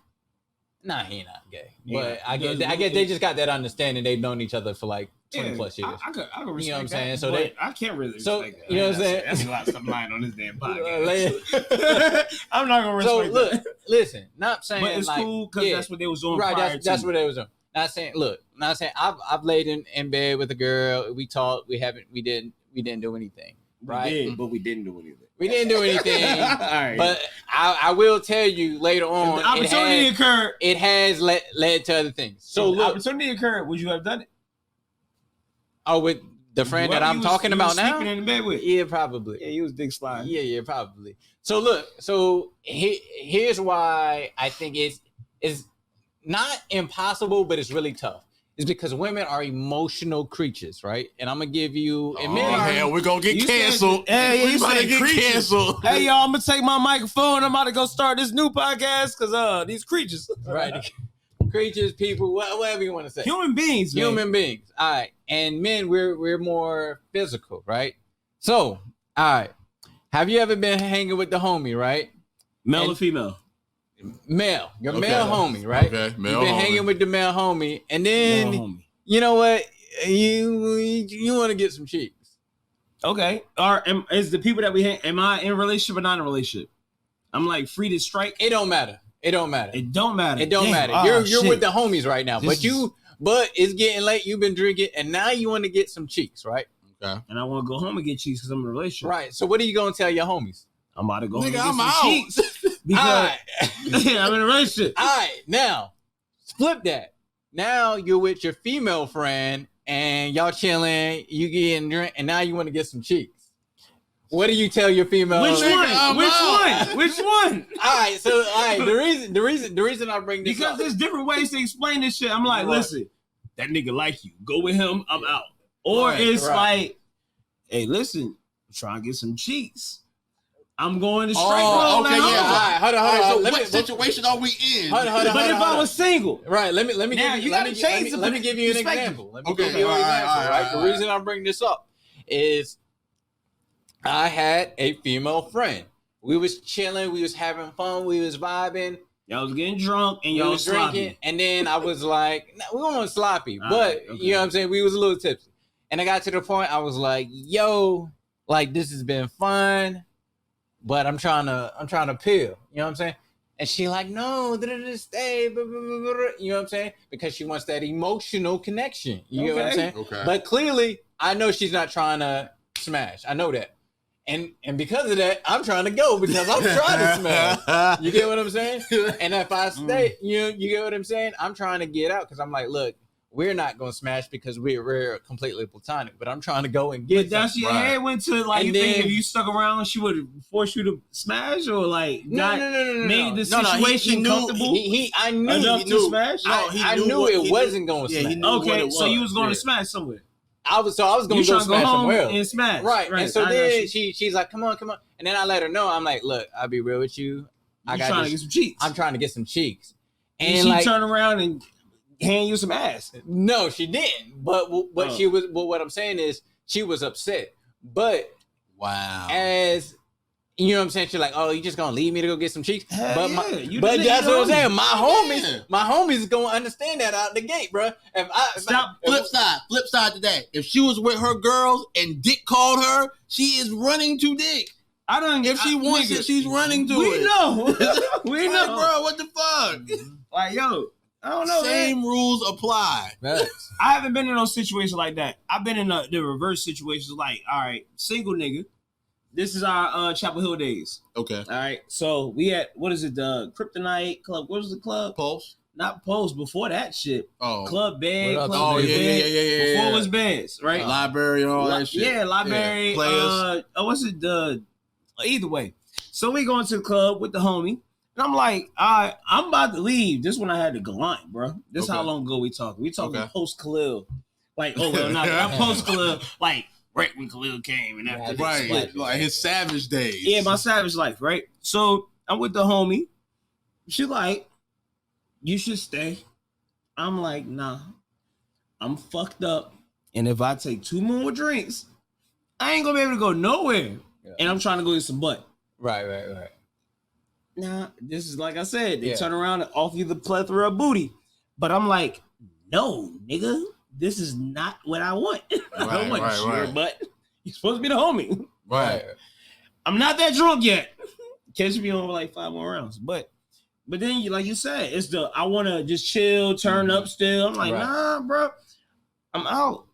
Nah, he not gay.
Yeah,
But I get they just got that understanding. They've known each other for like 20 plus years.
I could respect
You know what I'm
that,
saying? So
but I can't really
so,
respect that.
you know what I'm saying?
That's a lot of stuff lying on this damn podcast. I'm not gonna respect
So look,
that.
listen, not saying
But it's
like,
cool because
yeah,
that's what they was doing
right.
prior
That's
to.
what they was doing. Not saying, look, not saying I've laid in bed with a girl. We talked. We didn't do anything. Right?
We did, but we didn't do anything.
We didn't do anything.
All right.
But I will tell you later on.
If the opportunity occurred.
It has led to other things. So
If the
look,
opportunity occurred, would you have done it?
oh, with the friend that I'm talking about now?
Sleeping in the bed with.
Yeah, probably.
Yeah, he was big slime.
Yeah, probably. So look, here's why I think it's not impossible, but it's really tough. It's because women are emotional creatures, right? And I'm gonna give you. And men are,
hell, we're gonna get
You
canceled.
Hey,
we
you
about to
said
get
creatures.
canceled.
Hey, y'all, I'm gonna take my microphone. I'm about to go start this new podcast because these creatures,
right? Creatures, people, whatever you want to say.
human beings, man.
Human beings. All right. And men, we're more physical, right? So, all right. Have you ever been hanging with the homie, right?
Male or female?
Male. Your
Okay.
male homie, right?
Okay, male
You've been
homie.
hanging with the male homie, and then
Male homie.
you know what? You want to get some cheeks.
Okay. Is the people that we hang? Am I in a relationship or not in a relationship? I'm like free to strike.
It don't matter. It don't matter.
It don't matter.
It don't
Damn.
matter.
Ah,
You're
shit.
with the homies right now,
This
but it's getting late. You've been drinking, and now you want to get some cheeks, right?
Okay.
And I want to go home and get cheeks because I'm in a relationship.
Right. So what are you gonna tell your homies?
I'm about to go home and
Nigga,
get
I'm
some
out.
cheeks because
All right.
I'm in a relationship.
All right, now flip that. Now you're with your female friend and y'all chilling, you getting drink, and now you want to get some cheeks. What do you tell your female?
Which
Nigga,
one?
I'm
Which
out.
one? Which one?
All right, so all right, the reason I bring this
Because
up,
there's different ways to explain this shit. I'm like,
Right.
listen, that nigga like you. Go with him. I'm out. Or
Right,
it's
right.
like, hey, listen, I'm trying to get some cheeks. I'm going to strike
Oh,
roll
okay,
now.
yeah.
all right, hold on.
So
Let
what
me-
situation are we in?
Hold on.
But if I was single,
Right, let me
Now,
give
you
let
gotta
me,
change
let me
the
give you an
perspective.
example. Let me
Okay,
give you an
all right,
example,
all right,
right?
all
The
right.
reason I bring this up is I had a female friend. We was chilling, we was having fun, we was vibing,
y'all was getting drunk and
we
y'all
was
was
drinking,
drinking.
and then I was like, nah, we weren't sloppy,
All
but
right, okay.
you know what I'm saying? We was a little tipsy. And I got to the point I was like, yo, like this has been fun, but I'm trying to peel. You know what I'm saying? And she like, no, stay, blah, blah, blah, blah. You know what I'm saying? Because she wants that emotional connection. You know what I'm
Okay.
saying?
Okay.
But clearly, I know she's not trying to smash. I know that. And because of that, I'm trying to go because I'm trying to smash. You get what I'm saying? And if I stay, you get what I'm saying? I'm trying to get out because I'm like, look, we're not going to smash because we're completely platonic, but I'm trying to go and get
But that's your
Right.
head went to like,
And
you think
then-
if you stuck around, she would have forced you to smash or like
No.
made the
No, no, he
situation
knew-
comfortable
I knew
enough
he
to
knew.
smash?
No, he
I
knew
knew
what-
it
he
wasn't
knew-
going to
yeah, he
smash.
knew what
Okay,
it
so you was going
yeah.
to smash somewhere.
I was going
You
to go
trying to go
smash
home
somewhere else.
and smash.
Right. And so
I
then
got you.
she's like, come on. And then I let her know. I'm like, look, I'll be real with you. I
You
got
trying to get
this.
some cheeks.
I'm trying to get some cheeks.
and
And
she
like,
turned around and hand you some ass.
no, she didn't. But what
Oh.
she was, but what I'm saying is she was upset. But
Wow.
as you know what I'm saying, she's like, oh, you just gonna leave me to go get some cheeks?
Hell
But
yeah, you
but
the
that's
nigga
what I'm
homie.
saying.
Yeah.
My homies gonna understand that out the gate, bro.
Stop.
Flip side to that. If she was with her girls and Dick called her, she is running to Dick.
I don't.
If she wants
nigga,
it, she's running to
we
it.
know. we
Like,
know.
bro, what the fuck?
Like, yo, I don't know.
Same rules apply.
I haven't been in those situations like that. I've been in the reverse situations. Like, all right, single nigga. This is our Chapel Hill days.
Okay.
All right. So we at what is it? The Kryptonite Club. What was the club?
Pulse.
Not Pulse. Before that shit.
Oh.
Club Bed. Club
oh
Bed,
yeah.
Before it was beds, right?
Library and all that shit.
Yeah, library.
Players.
What's it? Either way. So we going to the club with the homie. And I'm like, I'm about to leave. This when I had the Gallant, bro. This how long ago we talking. We talking post Khalil. Like, oh well, not post Khalil. Like right when Khalil came and after
right, like his savage days.
Yeah, my savage life, right? So I'm with the homie. She like, you should stay. I'm like, nah, I'm fucked up. And if I take 2 more drinks, I ain't gonna be able to go nowhere. Yeah. And I'm trying to go get some butt.
Right.
Nah, this is like I said, they turn around and offer you the plethora of booty. But I'm like, no, nigga, this is not what I want. I don't want your butt. You're supposed to be the homie.
Right.
I'm not that drunk yet. Catch me on like 5 more rounds. But then, like you said, it's I want to just chill, turn up still. I'm like, nah, bro, I'm out.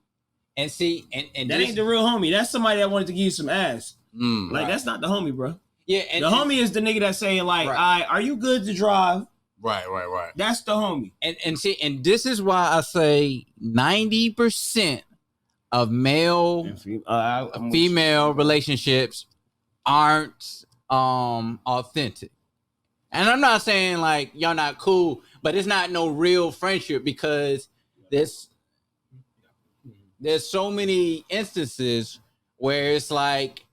And see, and
that ain't the real homie. That's somebody that wanted to give you some ass. Like, that's not the homie, bro.
Yeah,
and the homie is the nigga that's saying like, are you good to drive?
Right.
That's the homie.
And see, and this is why I say 90% of male female relationships aren't authentic. And I'm not saying like y'all not cool, but it's not no real friendship because there's so many instances where it's like,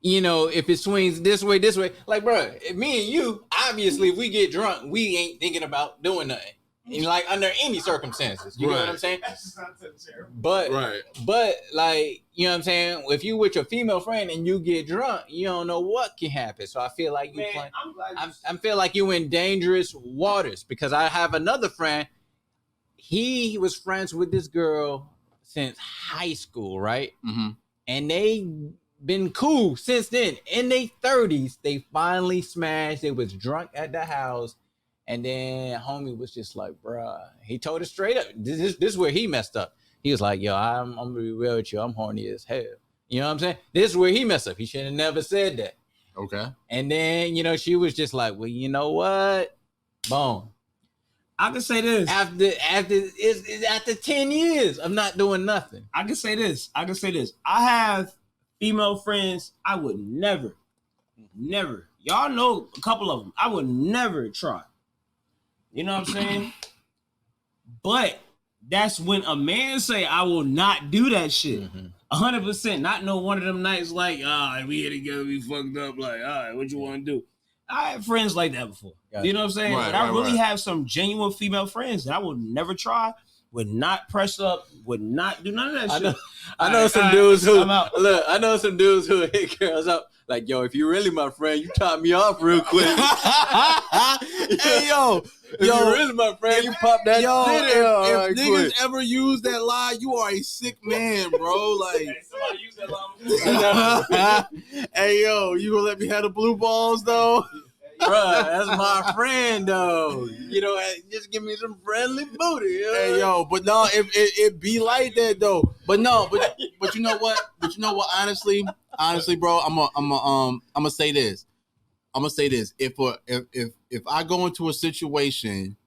you know, if it swings this way, like, bro, me and you, obviously, if we get drunk, we ain't thinking about doing nothing. And like under any circumstances, you know what I'm saying? But like, you know what I'm saying? If you with your female friend and you get drunk, you don't know what can happen. So I feel like I feel like you in dangerous waters because I have another friend. He was friends with this girl since high school, right? Mm-hmm. And they been cool since then. In their 30s, they finally smashed. They was drunk at the house. And then homie was just like, bruh, he told it straight up. This is where he messed up. He was like, yo, I'm gonna be real with you. I'm horny as hell. You know what I'm saying? This is where he messed up. He should have never said that.
Okay.
And then, you know, she was just like, well, you know what? Boom.
I can say this.
After 10 years of not doing nothing.
I can say this. I have female friends I would never. Y'all know a couple of them. I would never try. You know what I'm saying? But that's when a man say, I will not do that shit. 100%. Not know one of them nights like, we here together, we fucked up. Like, all right, what you want to do? I had friends like that before. You know what I'm saying? But I really have some genuine female friends that I would never try, would not press up, would not do none of that shit.
I know some dudes who hit girls up. Like, yo, if you really my friend, you top me off real quick.
Hey, yo,
if you really my friend, you pop that shit.
If niggas ever use that lie, you are a sick man, bro. Like,
hey, somebody use that lie.
Hey, yo, you gonna let me have the blue balls, though?
Bruh, that's my friend, though. You know, just give me some friendly booty. You know?
Hey, yo, but no, it be like that, though. But you know what? Honestly, bro, I'm gonna say this. If I go into a situation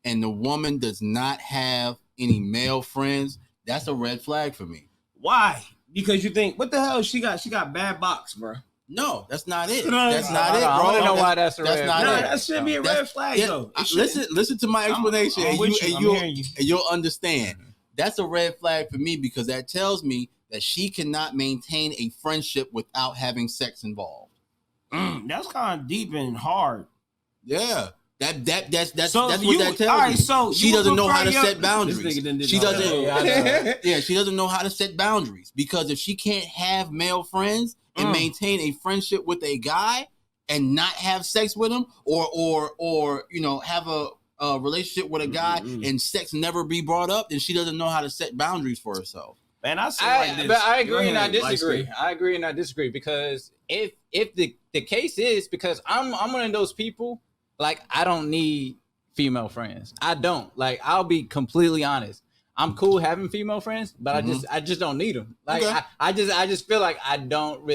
and the woman does not have any male friends, that's a red flag for me.
Why? Because you think, what the hell? She got bad box, bro.
No, that's not it. That's not it, bro.
I want to know why that's a red flag.
No, that should be a red flag, though.
Listen to my explanation,
and
you'll understand. That's a red flag for me because that tells me that she cannot maintain a friendship without having sex involved.
That's kind of deep and hard.
Yeah. That's
so
what that tells me.
So
she doesn't know how to set boundaries. She doesn't.
Yeah,
she doesn't know how to set boundaries because if she can't have male friends and maintain a friendship with a guy and not have sex with him, or you know have a relationship with a guy and sex never be brought up, then she doesn't know how to set boundaries for herself.
Man, but
I agree and I disagree. I agree and I disagree because if the case is because I'm one of those people. Like, I don't need female friends. I don't. Like, I'll be completely honest. I'm cool having female friends, but I just don't need them. Like,
Okay.
I just feel like I don't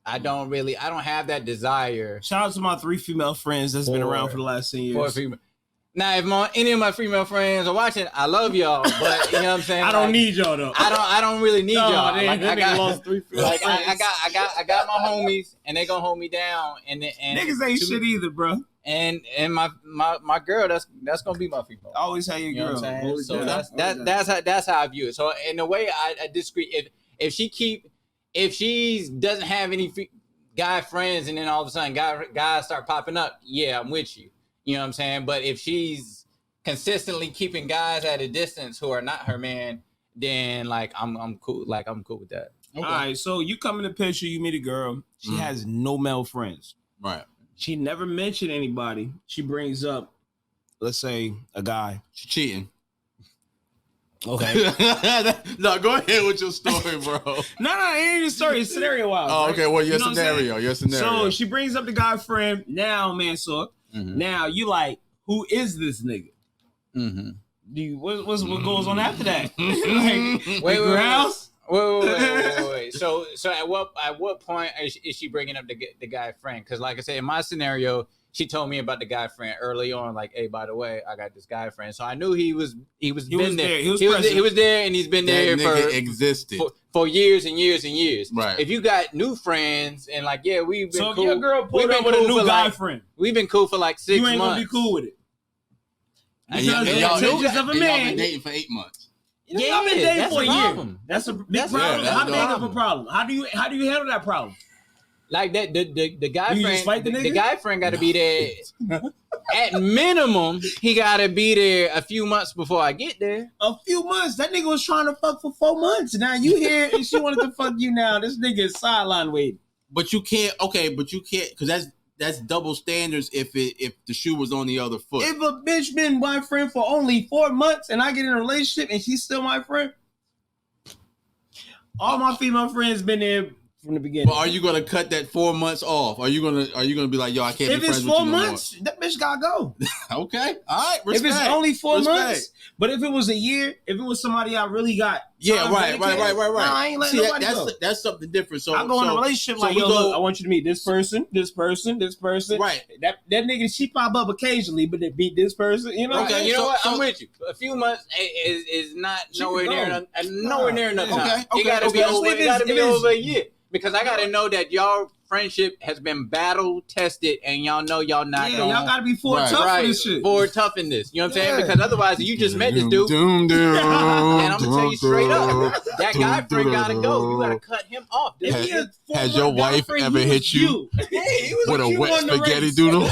have that desire.
Shout out to my 3 female friends that's been around for the last 10 years.
For a female. Now, if any of my female friends are watching, I love y'all, but you know what I'm saying.
I don't need y'all though.
I don't really need y'all.
Like, I got lost 3 female
like
friends.
I got my homies, and they gonna hold me down. And
Niggas ain't shit either, bro.
And my girl, that's gonna be my female.
Always have your
You know
girl.
what I'm saying? So that's how I view it. So in a way, I disagree. If she doesn't have any guy friends, and then all of a sudden guys start popping up, yeah, I'm with you. You know what I'm saying? But if she's consistently keeping guys at a distance who are not her man, then like I'm cool. Like I'm cool with that.
Okay. All right, so you come in the picture, you meet a girl. She has no male friends.
Right.
She never mentioned anybody. She brings up, let's say, a guy.
She cheating.
Okay.
No, go ahead with your story, bro.
No, it ain't your story. It's scenario-wise.
Oh,
right?
okay. Well, your
You know
scenario. Your scenario.
So she brings up the guy friend. Now, man, now you like, who is this nigga?
Mm-hmm.
Do you, what goes on after that? Like,
Wait. So at what point is she bringing up the guy friend? Because like I said, in my scenario, she told me about the guy friend early on. Like, hey, by the way, I got this guy friend. So I knew he was there. He was there, and he's been there for years and years and years.
Right.
If you got new friends and like, yeah, we've been cool.
So your girl pulled up with a new guy friend.
We've been cool for like 6 months.
You ain't gonna be cool with it.
And
Because
y'all
been
dating for 8 months.
Yeah, I've been dating for a year.
Problem.
That's a big problem. How big of a problem? How do you handle that problem?
Like that, the guy
You
friend,
just fight the nigga?
the guy friend got to be there. At minimum, he got to be there a few months before I get there.
A few months. That nigga was trying to fuck for 4 months. Now you here and she wanted to fuck you now. This nigga is sideline waiting.
But you can't. Okay, but you can't because that's double standards. If the shoe was on the other foot.
If a bitch been my friend for only 4 months and I get in a relationship and she's still my friend, all my female friends been there from the beginning.
But are you gonna cut that 4 months off? Are you gonna be like, yo, I can't
if
be friends
it's
with
4
you
months, that bitch gotta go.
Okay, all right. Respect.
If it's only 4 months, but if it was a year, if it was somebody I really got,
right.
Nah, I ain't letting nobody go.
That's something different. So
I go in a relationship like, yo, look, I want you to meet this person.
Right.
That nigga, she pop up occasionally, but they beat this person. You know.
Okay, you know what? I'm with you. A few months is not nowhere near enough time.
Okay.
It gotta be over a year. Because I gotta know that y'all friendship has been battle tested, and y'all know y'all not going.
Y'all gotta be tough for this shit.
For tough in this, you know what I'm saying? Because otherwise, you just met this dude, and I'm gonna tell you straight up, that guy friend gotta go. You gotta cut him off.
Has your wife ever hit you with a wet spaghetti doodle?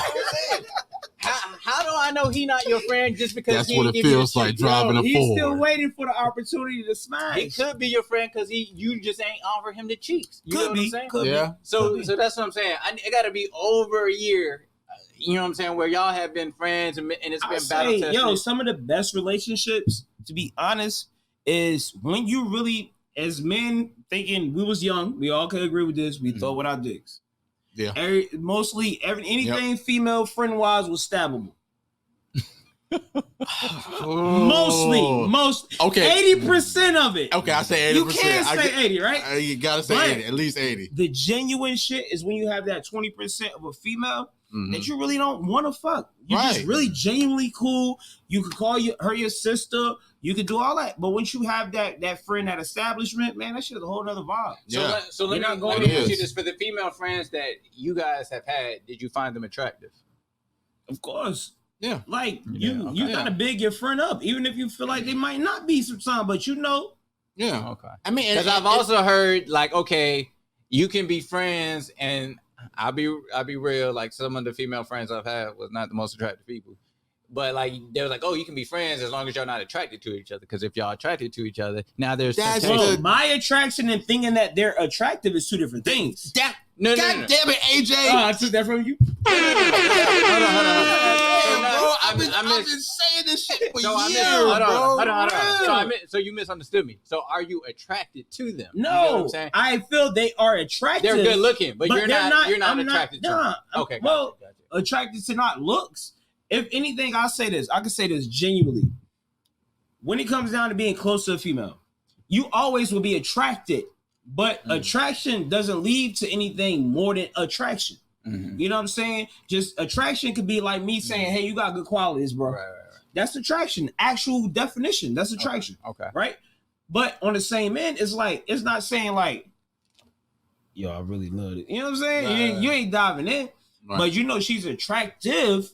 How do I know he not your friend just because
that's what it feels like driving a Ford?
He's still waiting for the opportunity to smash.
He could be your friend because you just ain't offer him the cheeks. You know what I'm saying?
Yeah.
So that's what I'm saying. It got to be over a year. You know what I'm saying? Where y'all have been friends and it's been battle tested.
Yo, some of the best relationships, to be honest, is when you really, as men, thinking we was young, we all could agree with this. We thought with our dicks.
Yeah.
Anything female friend wise was stabbable. Most. Okay. 80% of it.
Okay, I say 80%.
You can't say 80, right?
You gotta say 80, at least 80.
The genuine shit is when you have that 20% of a female that you really don't want to fuck. You're just really genuinely cool. You could call her your sister. You could do all that. But once you have that friend, that establishment, man, that shit is a whole nother vibe.
Yeah. So let me ask you this. For the female friends that you guys have had, did you find them attractive?
Of course.
Yeah.
Like, you gotta big your friend up, even if you feel like they might not be some, but you know.
Yeah.
Okay. I mean, because I've also heard, like, okay, you can be friends, and I'll be real, like, some of the female friends I've had was not the most attractive people. But like they were like, oh, you can be friends as long as y'all not attracted to each other. Because if y'all attracted to each other, now there's
my attraction and thinking that they're attractive is two different things.
God damn it, AJ!
I took that from you.
Hold on.
I've been saying this shit for years,
Hold on. So you misunderstood me. So are you attracted to them?
No,
you know what I'm saying?
I feel they are attractive.
They're good looking, but you're not attracted to them. Okay.
Well, attracted to not looks. if anything, I'll say this. I can say this genuinely. When it comes down to being close to a female, you always will be attracted, but attraction doesn't lead to anything more than attraction. You know what I'm saying? Just attraction could be like me saying, "Hey, you got good qualities, bro." Right. That's attraction. Actual definition. That's attraction. Okay. Right. But on the same end, it's like it's not saying like, "Yo, I really love it." You know what I'm saying? Right. You ain't diving in, but you know she's attractive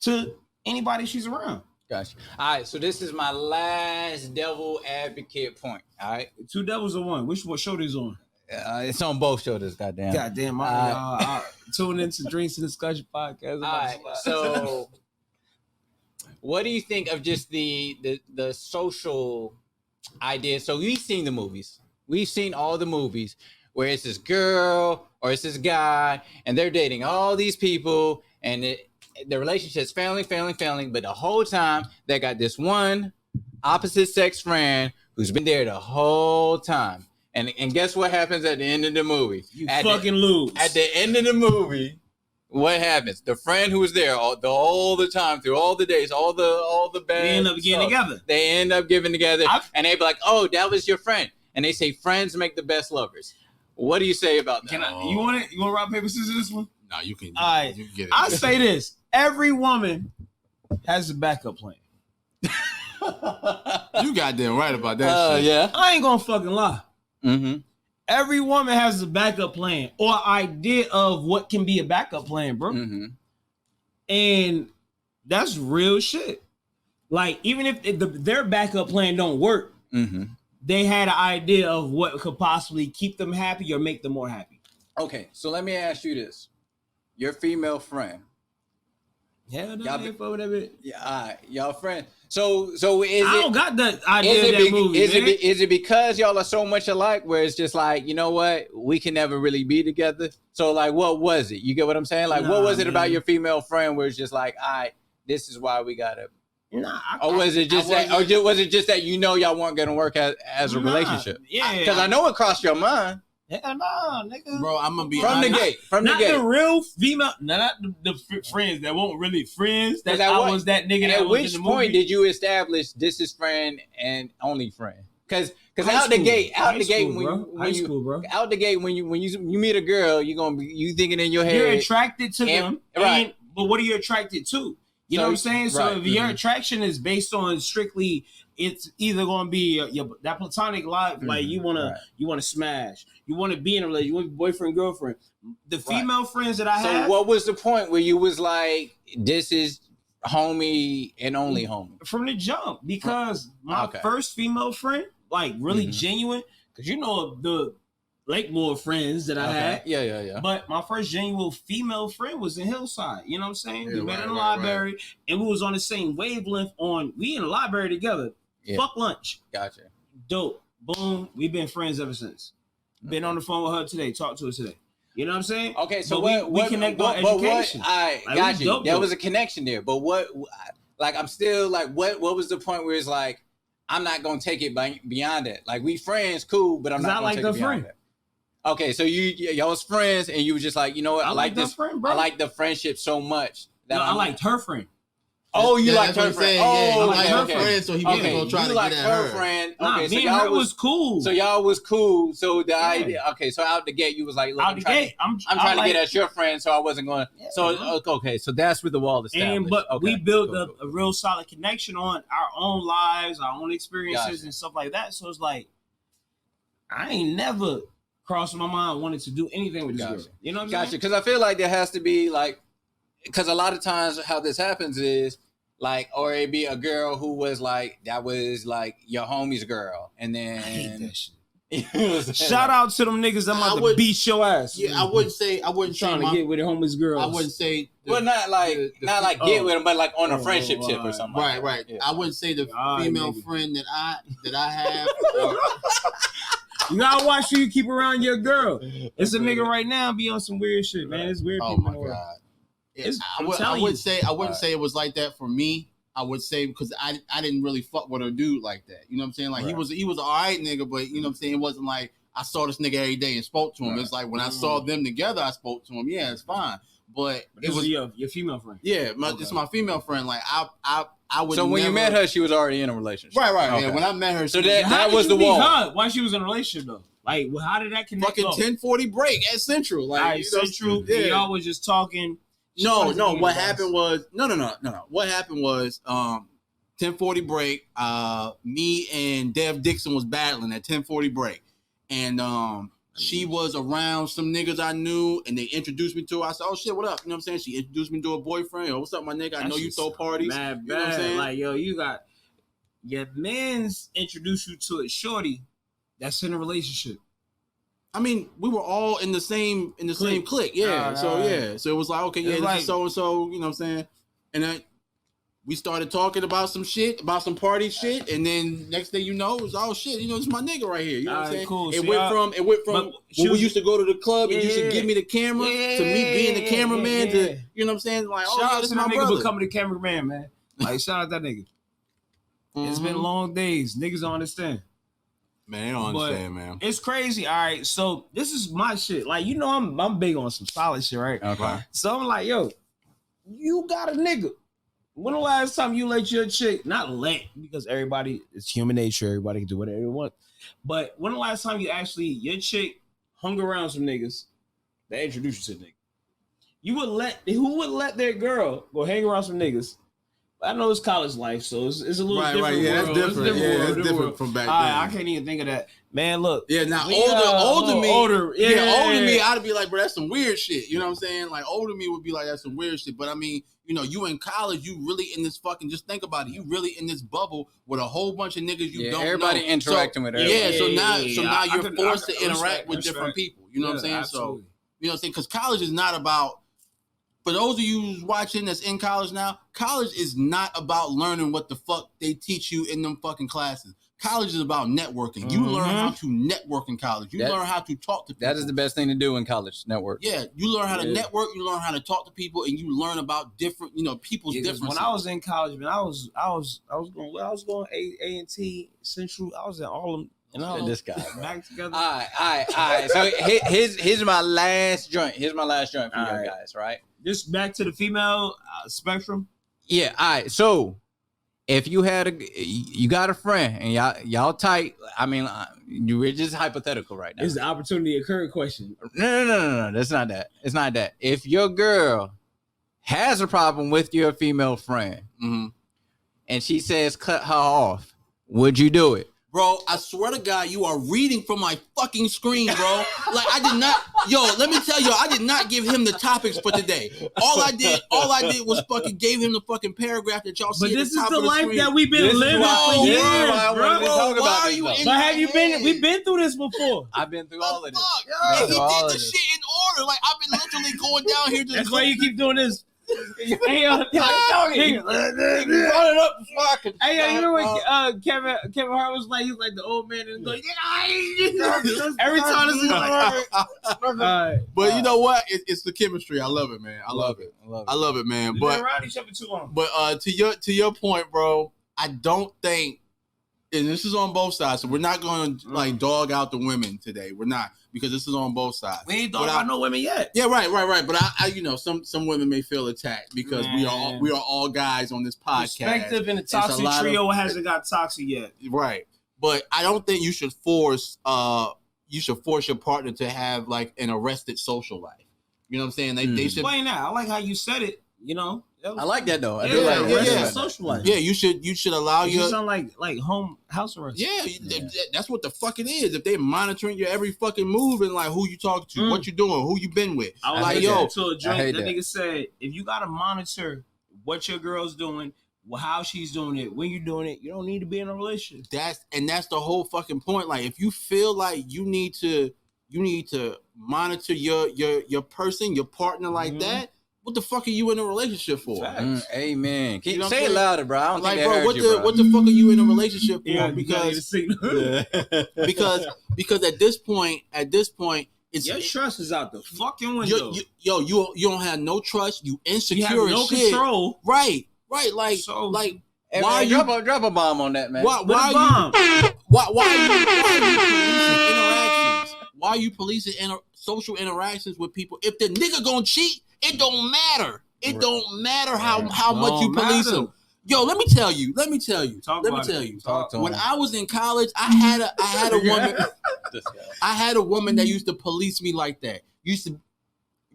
to anybody she's around.
Gotcha. All right, so this is my last devil advocate point. All right,
2 devils or one. Which one show this on?
It's on both shoulders. Goddamn.
I tune into Drinks and Discussion podcast.
All right, so what do you think of just the social idea? So we've seen the movies. We've seen all the movies where it's this girl or it's this guy, and they're dating all these people, and the relationship's failing, but the whole time they got this one opposite sex friend who's been there the whole time. And guess what happens at the end of the movie?
You fucking lose.
At the end of the movie, what happens? The friend who was there all the time, through all the days, all the bad
they end up getting together.
They end up getting together, and they be like, "Oh, that was your friend." And they say friends make the best lovers. What do you say about that?
You want it? You want rock, paper, scissors this one?
No, you can.
All right.
You can get it.
I say this. Every woman has a backup plan.
You goddamn right about that shit.
Yeah.
I ain't gonna fucking lie.
Mm-hmm.
Every woman has a backup plan or idea of what can be a backup plan, bro.
Mm-hmm.
And that's real shit. Like, even if their backup plan don't work, they had an idea of what could possibly keep them happy or make them more happy.
Okay, so let me ask you this. Your female friend.
Hell no, I ain't fuck with that bitch.
Yeah, all right, y'all friend. So is
I don't got that idea of that movie.
Is it because y'all are so much alike where it's just like, you know what, we can never really be together? So like, what was it? You get what I'm saying? Like, what was it about your female friend where it's just like, all right, this is why we gotta. Or was it just that? Or was it just that y'all weren't gonna work as a relationship?
Yeah,
because I know it crossed your mind.
Hell no, nigga.
Bro, I'm gonna be
from
honest.
the gate.
Not the real female, not the friends that weren't really friends. That I was that nigga.
At which point did you establish this is friend and only friend? Because out the gate when you meet a girl, you thinking in your head
you're attracted to them, right? But what are you attracted to? You know what I'm saying? So if your attraction is based on strictly, it's either gonna be that platonic love, like you wanna smash, you wanna be in a relationship, you want boyfriend girlfriend. The female friends that I have.
So what was the point where you was like, this is homie and only homie
from the jump? Because my first female friend, like really genuine, because the Lakemore friends that I had.
Yeah.
But my first genuine female friend was in Hillside. You know what I'm saying? We met in the library, and we was on the same wavelength we in the library together. Yeah. Fuck lunch.
Gotcha.
Dope. Boom. We've been friends ever since. Been on the phone with her today. Talked to her today. You know what I'm saying?
Okay, so
we connect on education.
I got you. There was a connection there. But I'm still like, what was the point where it's like, I'm not going to take it beyond that? Like, we friends, cool, but I'm not going to take it beyond that. Okay, so y'all was friends, and you were just like, you know what? I like this friend, bro. I like the friendship so much that
I liked her friend.
Oh, you liked her friend.
Oh, I like her friend, so he wasn't gonna try to get at her.
Friend.
Okay, so y'all was cool.
So y'all was cool. So the idea. Okay, so out the gate, you was like, look, I'm trying to get at your friend, so I wasn't going. So okay, so that's where the wall established.
But we built a real solid connection on our own lives, our own experiences, and stuff like that. So it's like, I ain't never crossed my mind wanted to do anything with this girl. You know what I'm saying?
Because I feel like there has to be like, because a lot of times how this happens is like, or it'd be a girl who was like, that was like your homie's girl. And then I
hate that shit. Shout out to them niggas that about to beat your ass.
Yeah, I wouldn't
trying to get with the homie's girl.
I wouldn't say
not get with them, but like on a friendship tip or something.
Right. Yeah. I wouldn't say the female friend that I have.
You gotta watch who you keep around your girl. It's a nigga right now be on some weird shit, man. It's weird people. Oh my god.
I wouldn't say it was like that for me. I would say because I didn't really fuck with a dude like that. You know what I'm saying? Like he was an alright nigga, but you know what I'm saying? It wasn't like I saw this nigga every day and spoke to him. It's like when I saw them together, I spoke to him. Yeah, it's fine. but
it was your female friend.
Yeah, it's my female friend. Like I would.
So when you met her, she was already in a relationship.
Right.
Okay.
Yeah, when I met her,
so that was the wall.
Why she was in a relationship though? Like, how did that connect?
Fucking 1040 break at Central. Like
Central. Yeah. Y'all was just talking.
No. What happened was no. What happened was 1040 break. Me and Dev Dixon was battling at 1040 break, and she was around some niggas I knew, and they introduced me to her. I said, "Oh shit, what up?" You know what I'm saying? She introduced me to a boyfriend. Yo, what's up, my nigga? I know you throw parties.
Mad
you know what I'm saying?
Like, yo, you got your man's introduced you to a shorty that's in a relationship.
I mean, we were all in the same clique. Yeah. So it was like, okay, yeah, this is so and so. You know what I'm saying? And then we started talking about some shit, about some party shit, and then next thing you know, it was shit. You know, this is my nigga right here. You know what I'm saying?
Cool.
It went from when we used to go to the club and you used to give me the camera to me being the cameraman to you know what I'm saying? Like,
shout
this
out to
my
that
brother.
nigga becoming the cameraman, man. Like, shout out that nigga. It's been long days. Niggas don't understand.
Man, they don't understand, man.
It's crazy. All right, so this is my shit. Like, you know, I'm big on some solid shit, right?
Okay.
So I'm like, yo, you got a nigga. When the last time you let your chick, not let, because everybody, it's human nature, everybody can do whatever they want. But when the last time your chick hung around some niggas that introduced you to the nigga? Who would let their girl go hang around some niggas? I know it's college life, so it's a little different. Right,
yeah, that's different. It's different from back then.
I can't even think of that. Man, look.
Yeah, now older me, I'd be like, bro, that's some weird shit. You know what I'm saying? Like, older me would be like, that's some weird shit. But I mean, you know, you in college, you really in this fucking, just think about it. You really in this bubble with a whole bunch of niggas you don't
everybody
know.
interacting with everybody.
So now you're forced to interact with different people. You know what I'm saying?
Absolutely.
So, you know what I'm saying? Because college is not about, for those of you who's watching that's in college now, college is not about learning what the fuck they teach you in them fucking classes. College is about networking. You learn how to network in college. You learn how to talk to people.
That is the best thing to do in college, network.
Yeah, you learn how to network, you learn how to talk to people, and you learn about different, people's differences.
When I was in college, man, I was going A&T Central. I was in all of them. And all
this guy
back together.
All right. So here's my last joint. Here's my last joint for you guys, right?
Just back to the female spectrum.
Yeah. All right. So if you got a friend and y'all tight, I mean, we're just hypothetical right now.
It's the opportunity occurred question.
No. That's not that. It's not that. If your girl has a problem with your female friend and she says cut her off, would you do it?
Bro, I swear to God, you are reading from my fucking screen, bro. Like, I did not, let me tell you, I did not give him the topics for today. All I did was fucking gave him the fucking paragraph that y'all see.
But this
at the top
is the
of the
life
screen.
that we've been living for years, bro.
Why are you in
But have you been, we've been through this before.
I've been through all of this.
He did the shit in order. Like, I've been literally going down here.
That's why you keep doing this.
Hey, you brought it up before I could.
Hey, you remember when Kevin Hart was like, he was like the old man and going, every time this is like,
but you know what? It's the chemistry. I love it, man. I love it, man.
We've been around each other too long.
But to your point, bro, I don't think, and this is on both sides, so we're not going to like dog out the women today. We're not, because this is on both sides.
We ain't dog out no women yet.
Yeah, right. But I some women may feel attacked because we are all guys on this podcast.
Perspective in the toxic trio hasn't got toxic yet.
Right. But I don't think you should force your partner to have like an arrested social life. You know what I'm saying? They should
explain that. I like how you said it,
I like that though. I
do like social life.
Yeah, you should allow your.
You sound like house arrest.
Yeah, that's what the fuck it is. If they monitoring your every fucking move and like who you talking to, what you doing, who you been with.
I was like, to a joint. That nigga said, if you gotta monitor what your girl's doing, how she's doing it, when you're doing it, you don't need to be in a relationship.
That's the whole fucking point. Like, if you feel like you need to monitor your person, your partner like that. What the fuck are you in a relationship for?
Amen. Say it louder, bro. I don't think they heard you, bro.
What the fuck are you in a relationship for?
Yeah,
because at this point, it's
your trust is out the fucking window.
You don't have no trust. You insecure. You have
no control.
Right. Like
hey,
why
man,
you
drop a bomb on that, man?
Why are you policing interactions? Why are you policing social interactions with people? If the nigga gonna cheat, It don't matter. It don't matter how much you police them. Yo, let me tell you. When I was in college, I had a woman. I had a woman that used to police me like that. Used to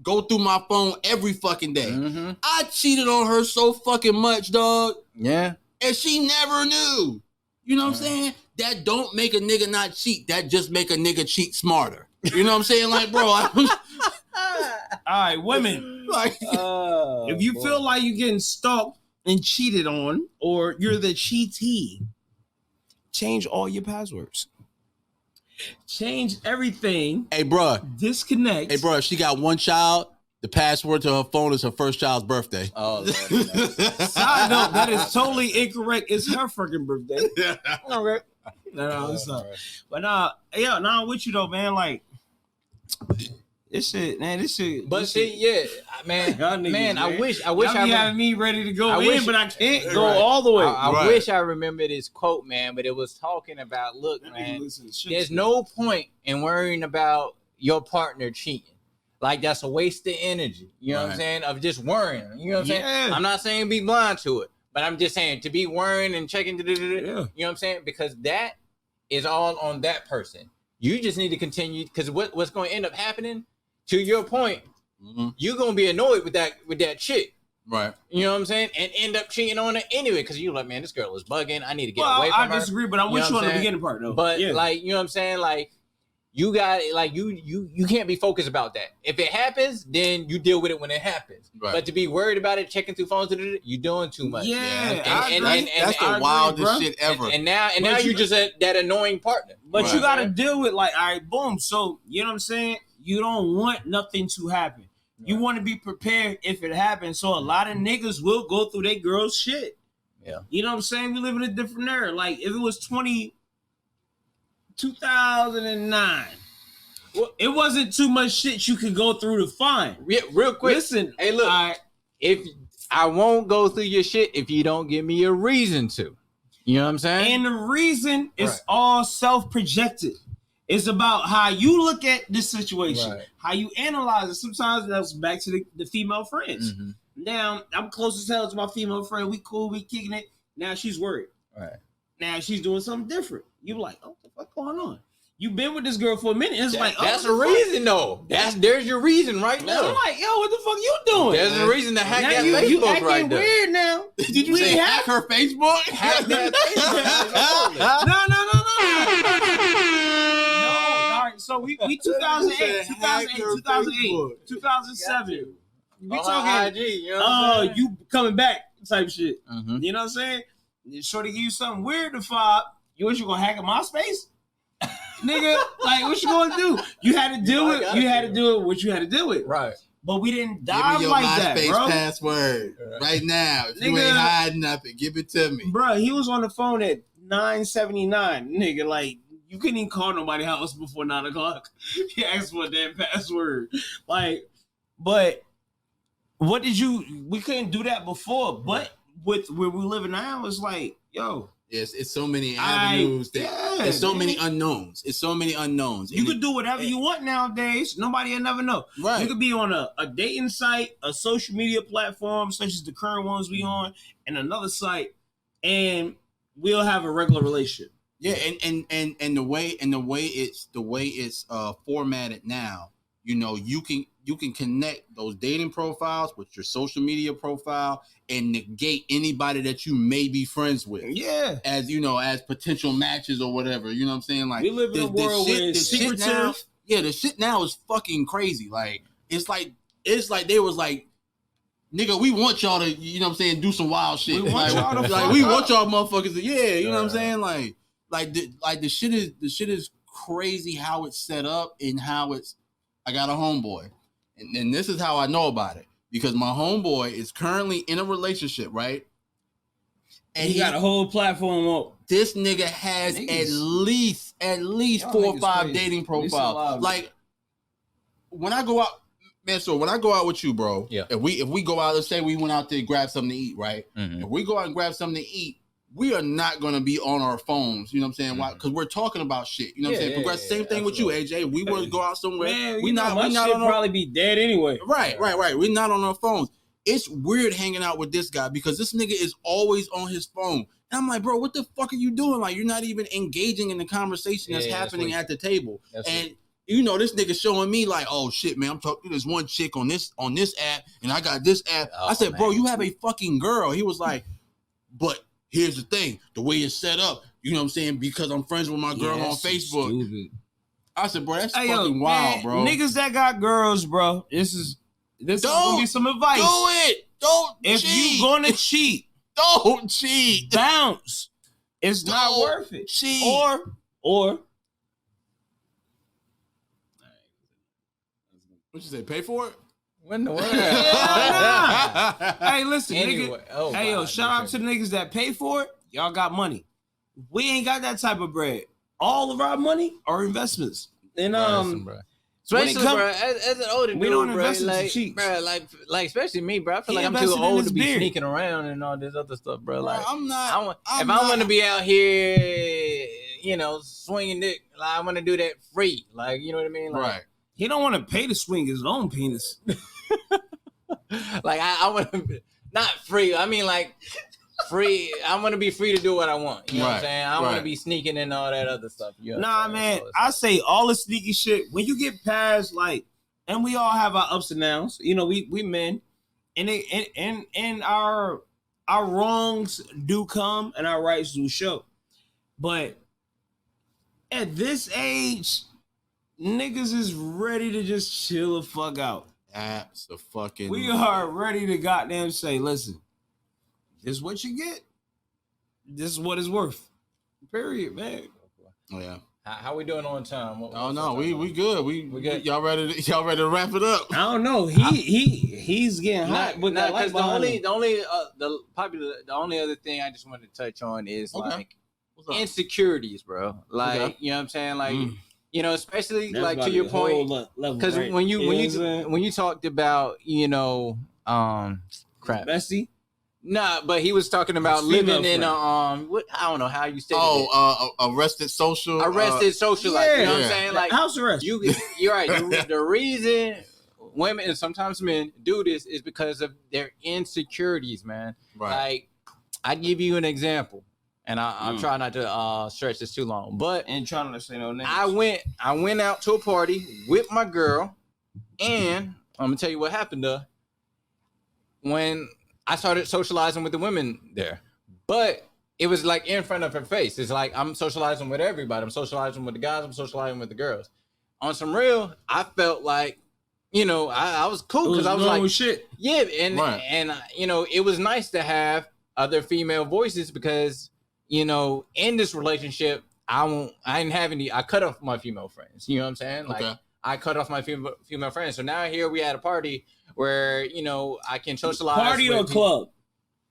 go through my phone every fucking day. Mm-hmm. I cheated on her so fucking much, dog.
Yeah.
And she never knew. You know what I'm saying? That don't make a nigga not cheat. That just make a nigga cheat smarter. You know what I'm saying? Like, bro. All
right, women. Like, if you feel like you're getting stalked and cheated on, or you're the cheatee, change all your passwords. Change everything.
Hey, bro.
Disconnect.
Hey, bro. She got one child. The password to her phone is her first child's birthday.
Oh, Lord.
Side note, that is totally incorrect. It's her freaking birthday. Okay. No, it's not. But I'm with you though, man. Like, this shit.
But see, yeah, man, I wish I
having me ready to go but I can't go all the way.
I wish I remember this quote, man, but it was talking about, look, man, there's no point in worrying about your partner cheating. Like, that's a waste of energy. You know what I'm saying? Of just worrying. You know what I'm saying? I'm not saying be blind to it, but I'm just saying to be worrying and checking. You know what I'm saying? Because that is all on that person. You just need to continue, because what's going to end up happening, to your point, you're going to be annoyed with that chick.
Right.
You know what I'm saying? And end up cheating on her anyway, because you're like, man, this girl is bugging. I need to get away from her.
I disagree, but I'm with you on the beginning part, though.
But, like, you know what I'm saying? Like, you got, like, you can't be focused about that. If it happens, then you deal with it when it happens. Right. But to be worried about it, checking through phones, you're doing too much.
Yeah. And that's the wildest shit ever.
And now you're just that annoying partner.
But you got to deal with, like, all right, boom. So, you know what I'm saying? You don't want nothing to happen. Right. You want to be prepared if it happens. So a lot of niggas will go through their girl's shit.
Yeah.
You know what I'm saying? We live in a different era. Like, if it was 2009, well, it wasn't too much shit you could go through to find.
Yeah, real quick.
Listen,
hey, look, if I won't go through your shit if you don't give me a reason to. You know what I'm saying?
And the reason is all self-projected. It's about how you look at this situation, how you analyze it. Sometimes that's back to the female friends. Mm-hmm. Now, I'm close as hell to my female friend. We cool, we kicking it. Now she's worried.
Right.
Now she's doing something different. You like, oh, what the fuck going on? You've been with this girl for a minute. It's like, oh,
that's a reason, though. There's your reason right now.
I'm like, yo, what the fuck you doing?
There's a reason to hack that Facebook
you
right there.
Weird now.
Did you say hack her Facebook?
Hack that Facebook.
No. All right. So we 2008, 2007. We talking. IG, you know you coming back type shit. Mm-hmm. You know what I'm saying? Shorty give you something weird to fob. You gonna hack a MySpace? Nigga, like, what you gonna do? You had to deal with what you had to deal with.
Right.
But we didn't dive like that, bro.
Give me your MySpace password right now. If you ain't hiding nothing, give it to me.
Bro, he was on the phone at 9:79. Nigga, like, you couldn't even call nobody else before 9 o'clock. He asked for that password. Like, but we couldn't do that before. But with where we live now, it's like, yo.
Yes, it's so many avenues. It's so many unknowns. It's so many unknowns.
You could do whatever you want nowadays. Nobody will never know.
Right.
You could be on a dating site, a social media platform, such as the current ones we on, and another site, and we'll have a regular relationship.
Yeah, and the way it's formatted now, you know, you can connect those dating profiles with your social media profile and negate anybody that you may be friends with.
Yeah.
As, you know, as potential matches or whatever. You know what I'm saying? Like,
we live in a world where it's secretive.
The shit now is fucking crazy. Like, it's like they was like, nigga, we want y'all to, you know what I'm saying, do some wild shit.
We want y'all to
we want y'all motherfuckers to, you know what I'm saying? The shit is crazy how it's set up and how it's, I got a homeboy. And this is how I know about it. Because my homeboy is currently in a relationship, right?
And he got a whole platform up.
This nigga has at least 4 or 5 dating profiles. Like, when I go out, man, so when I go out with you, bro, if we go out, let's say we went out there to grab something to eat, right? Mm-hmm. If we go out and grab something to eat, we are not going to be on our phones. You know what I'm saying? Why? Because we're talking about shit. You know what I'm saying? Progress. Same thing with you, AJ. We would go out somewhere.
Man,
we not
on probably be dead anyway.
Right. We're not on our phones. It's weird hanging out with this guy because this nigga is always on his phone. And I'm like, bro, what the fuck are you doing? Like, you're not even engaging in the conversation that's happening at the table. You know, this nigga showing me like, oh shit, man, I'm talking to this one chick on this app, and I got this app. I said, bro, you have a fucking girl. He was like, but here's the thing, the way it's set up, you know what I'm saying? Because I'm friends with my girl on Facebook. Stupid. I said, bro, that's fucking wild, bro.
Niggas that got girls, bro, this is gonna be some advice.
Do it. Don't cheat.
If you gonna cheat,
don't cheat.
Bounce. It's not worth it.
Cheat.
Or
what you say? Pay for it?
When the world?
Hey, listen, nigga. Shout out to the niggas that pay for it. Y'all got money. We ain't got that type of bread. All of our money are investments. And
especially, bro, as an older dude,
we don't
bro,
invest in cheats.
Bro, like especially me, bro. I feel like I'm too old to be sneaking around and all this other stuff, bro. Like,
I'm not.
If I want to be out here, you know, swinging dick, like I want to do that free, like, you know what I mean? Like,
right.
He don't want to pay to swing his own penis.
Like I want to not free. I mean, like free. I want to be free to do what I want. You know what I'm saying? I want to be sneaking and all that other stuff. You know
nah, man. So I say all the sneaky shit. When you get past like, and we all have our ups and downs. You know, we men, and our wrongs do come and our rights do show. But at this age, niggas is ready to just chill the fuck out.
Absolutely.
We are ready to goddamn say, listen, this is what you get. This is what it's worth. Period, man.
Oh yeah.
How we doing on time?
We good. We good. Y'all ready to wrap it up?
I don't know. He's getting hot. But
because the only other thing I just wanted to touch on is like insecurities, bro. Like you know what I'm saying? Like you know, especially that's like to your point, because right? when you talked about, you know, crap,
Bessie.
Nah, but he was talking about living in what, I don't know how you say
arrested social.
Social, like, you know what I'm saying? Like
house arrest.
You're right. The reason women and sometimes men do this is because of their insecurities, man.
Right.
Like, I give you an example. And I'm trying not to stretch this too long, but
and trying not to say no names.
I went out to a party with my girl, and I'm gonna tell you what happened when I started socializing with the women there. But it was like in front of her face. It's like I'm socializing with everybody. I'm socializing with the guys. I'm socializing with the girls. On some real, I felt like, you know, I was cool because I was like,
shit.
Yeah, and you know, it was nice to have other female voices because, you know, in this relationship, I didn't have any. I cut off my female friends. You know what I'm saying? Like I cut off my female friends. So now here we had a party where, you know, I can socialize.
Party or club?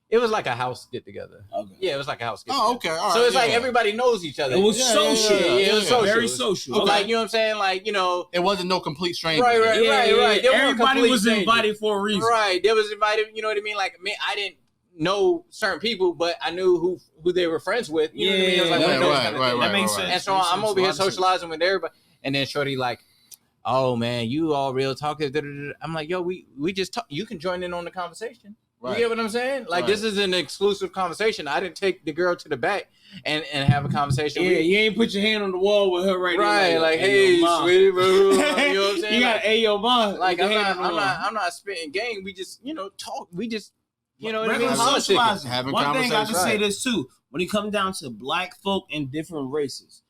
It was like a house get together.
Okay.
Yeah, it was like a house get together.
Oh, okay. All right,
so it's like everybody knows each other.
It was social.
Yeah, it was social.
Very social.
Okay. Like, you know what I'm saying? Like, you know,
it wasn't no complete stranger.
Right.
Everybody was invited for a reason.
Right. They was invited. You know what I mean? Like, I didn't know certain people, but I knew who they were friends with. You know what I mean? It was like
that makes sense.
And so I'm over here socializing with everybody, and then Shorty like, oh man, you all real talkers. I'm like, yo, we just talk. You can join in on the conversation. Right. You get what I'm saying? Like, this is an exclusive conversation. I didn't take the girl to the back and have a conversation.
Yeah, you ain't put your hand on the wall with her right
there. Like, hey, sweetie, bro. You know what I'm saying?
You got your mom.
Like, I'm not spitting game. We just, you know, talk. We just, you know what I mean?
Socializing.
One
thing I can say this too. When it comes down to black folk and different races,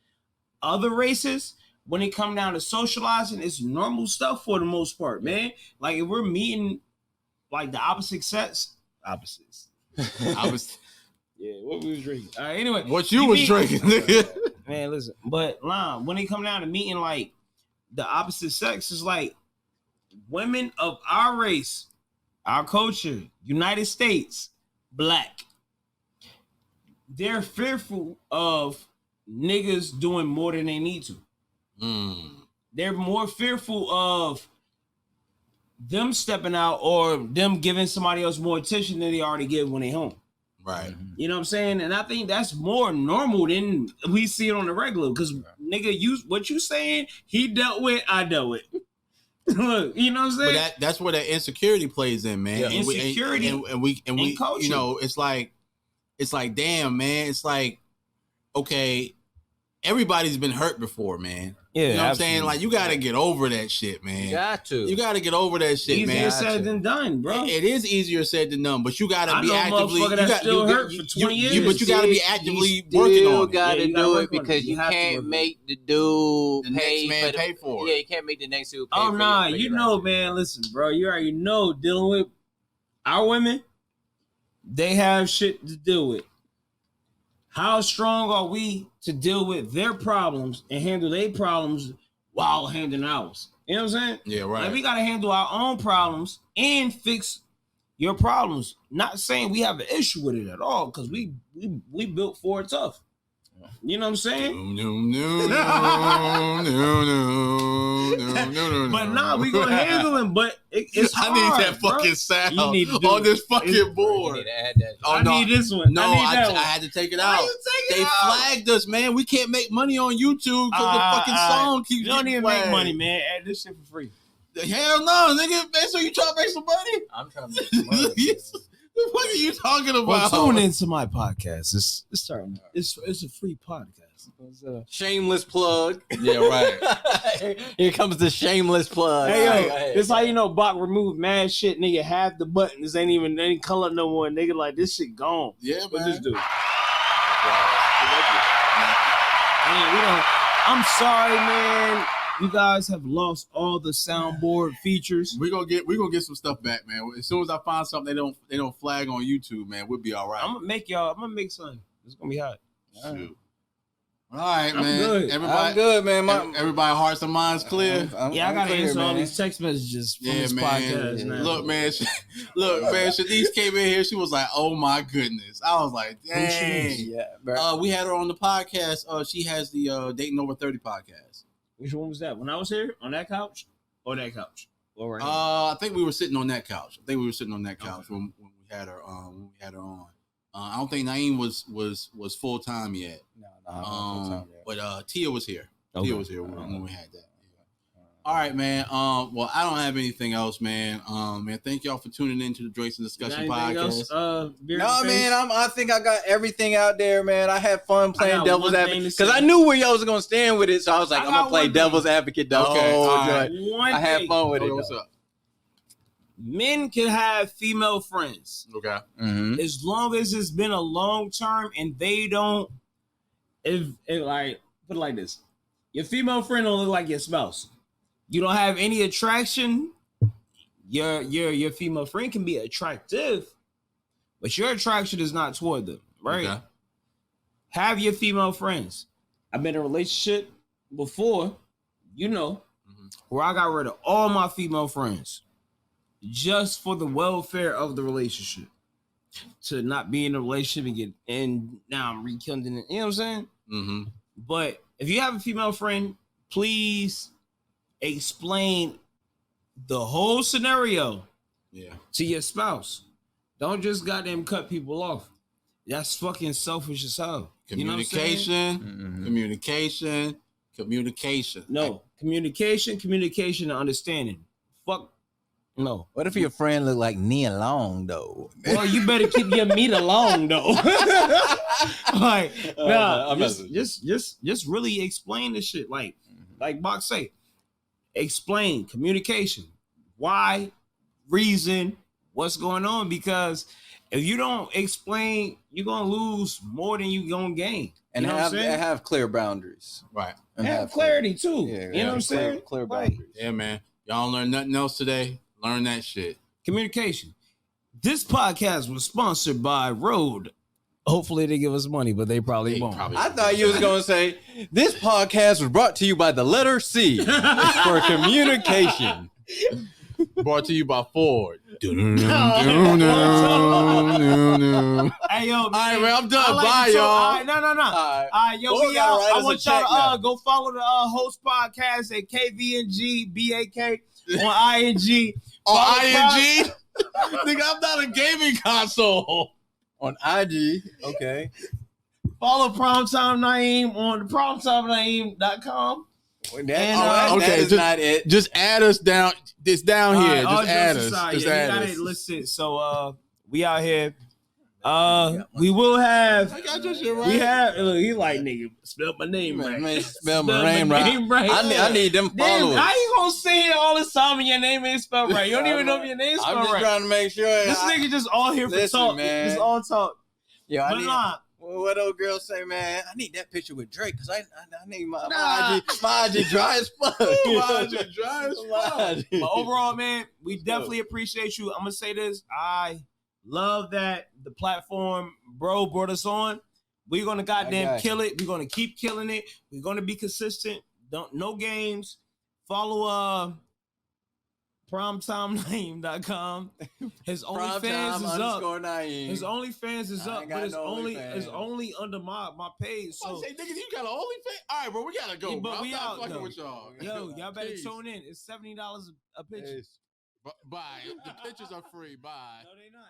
other races, when it come down to socializing, it's normal stuff for the most part, man. Like if we're meeting like the opposite sex, opposites. Yeah, what we was drinking. All right, anyway.
What you was drinking, nigga.
Man, listen. But when it come down to meeting like the opposite sex, is like women of our race, our culture, United States, black. They're fearful of niggas doing more than they need to. They're more fearful of them stepping out or them giving somebody else more attention than they already give when they home.
Right.
You know what I'm saying? And I think that's more normal than we see it on the regular. Because nigga, what you saying? He dealt with, I dealt with. Look, you know what I'm saying?
But that's where that insecurity plays in, man.
Yeah. Insecurity
and we
culture.
you know, it's like damn, man. It's like, okay, everybody's been hurt before, man.
Yeah,
you know what I'm saying? Like, you got to get over that shit, man.
You got to.
You got to get over that shit, man.
Easier said than done, bro.
It is easier said than done, but you got to be actively.
You got still hurt for 20 years.
But you got to be actively working on it.
You got to do it because you can't make the dude
pay for it.
Yeah, you can't make the next dude pay
for it. Oh, nah,
you
know, man. Listen, bro, you already know dealing with our women, they have shit to deal with. How strong are we to deal with their problems and handle their problems while handling ours? You know what I'm saying?
Yeah, right.
Like, we got to handle our own problems and fix your problems. Not saying we have an issue with it at all, because we built for it tough. You know what I'm saying? But nah, we gonna handle him. But it's hard.
I need that fucking sound on this fucking board.
You need to add that.
I need this one.
No,
I
had to take it out. They flagged us, man. We can't make money on YouTube because the fucking song keeps.
You don't even
flagged.
make money, man. Add this shit for free.
Hell no, nigga. Man, so you trying to make some money?
I'm trying to make some money.
What are you talking about?
Well, tune into my podcast. It's a free podcast.
Shameless plug.
Yeah, right.
Here comes the shameless plug.
Hey, yo, this how you know Bach removed mad shit, nigga. Half the buttons ain't even any color no more, nigga. Like, this shit gone.
Yeah, man.
What this do? I'm sorry, man. You guys have lost all the soundboard features.
We're gonna get some stuff back, man. As soon as I find something they don't flag on YouTube, man, we'll be all right.
I'm gonna make something. It's gonna be hot.
Shoot. All right, man.
Good.
I'm good, man.
Everybody hearts and minds clear.
I gotta answer all these text messages from this podcast. Man.
Look, man. Shanice came in here. She was like, "Oh my goodness." I was like, "Dang."
Yeah, bro.
We had her on the podcast. She has the Dating Over 30 podcast.
Which one was that? When I was here on that couch, or that couch? Or right
I think we were sitting on that couch. When we had her on. I don't think Naeem was full time yet.
No, full time yet.
But Tia was here.
Okay.
Tia was here when we had that. All right, man. Well, I don't have anything else, man. Man, thank y'all for tuning in to the Joyce and Discussion podcast.
Man, I think I got everything out there, man. I had fun playing devil's advocate because I knew where y'all was gonna stand with it, so I was like, I'm gonna play devil's advocate the whole joint. I had fun with it.
What's up?
Men can have female friends.
Okay.
Mm-hmm.
As long as it's been a long term and they don't, if like, put it like this, your female friend don't look like your spouse. You don't have any attraction. Your female friend can be attractive, but your attraction is not toward them, right? Okay. Have your female friends. I've been in a relationship before, where I got rid of all my female friends just for the welfare of the relationship. To not be in a relationship and now I'm rekindling it. You know what I'm saying?
Mm-hmm.
But if you have a female friend, please explain the whole scenario to your spouse. Don't just goddamn cut people off. That's fucking selfish as hell.
Communication, communication.
No, communication, and understanding. Fuck. No.
What if your friend look like Nia Long though?
Well, you better keep your meat alone though. Like, just really explain this shit. Like Bach say, explain communication. Why, reason, what's going on? Because if you don't explain, you're gonna lose more than you're gonna gain.
And have clear boundaries.
Right.
And have clarity too.
Yeah,
you know what I'm saying?
Clear boundaries.
Yeah, man. Y'all learn nothing else today. Learn that shit.
Communication. This podcast was sponsored by Rode. Hopefully they give us money, but they probably won't.
I thought you was going to say, this podcast was brought to you by the letter C for communication.
Brought to you by Ford.
Hey, yo, man.
All right, man, I'm done.
Like
bye, y'all.
All right, no. All right, yo, we out. I want y'all to go follow the host podcast at KVNG on ING.
On ING? Nigga, I'm not a gaming console.
On IG. Okay.
Follow Primetime Naeem on primetimenaeem.com.
That is not it.
Just add us down. It's down here. Just add us. Just add us.
Listen, so we out here. We will have.
I got your shit right.
We have. Look, he like nigga. Spell my name right.
Man, spell my name right. I need them followers.
How you gonna say it all the time and your name ain't spelled right? You don't even know if your name's spelled right.
I'm just trying to make sure.
This nigga just all here for talk.
Man.
Just all talk.
Yeah, what old girl say, man? I need that picture with Drake because I need my IG dry as fuck.
My IG dry as fuck.
But overall, man, we definitely appreciate you. I'm gonna say this. I love that the platform bro brought us on. We're gonna goddamn kill it. We're gonna keep killing it. We're gonna be consistent. No games. Follow primetimenaeem.com. His OnlyFans is up. His OnlyFans is up, but it's only under my page. So
say, nigga, you got an OnlyFans? All right, bro, we gotta go.
Yeah, but
bro.
we
I'm
out,
not fucking
though.
with y'all.
Yo, y'all better tune in. It's $70 a picture.
Bye. The pictures are free. Bye.
No, they not.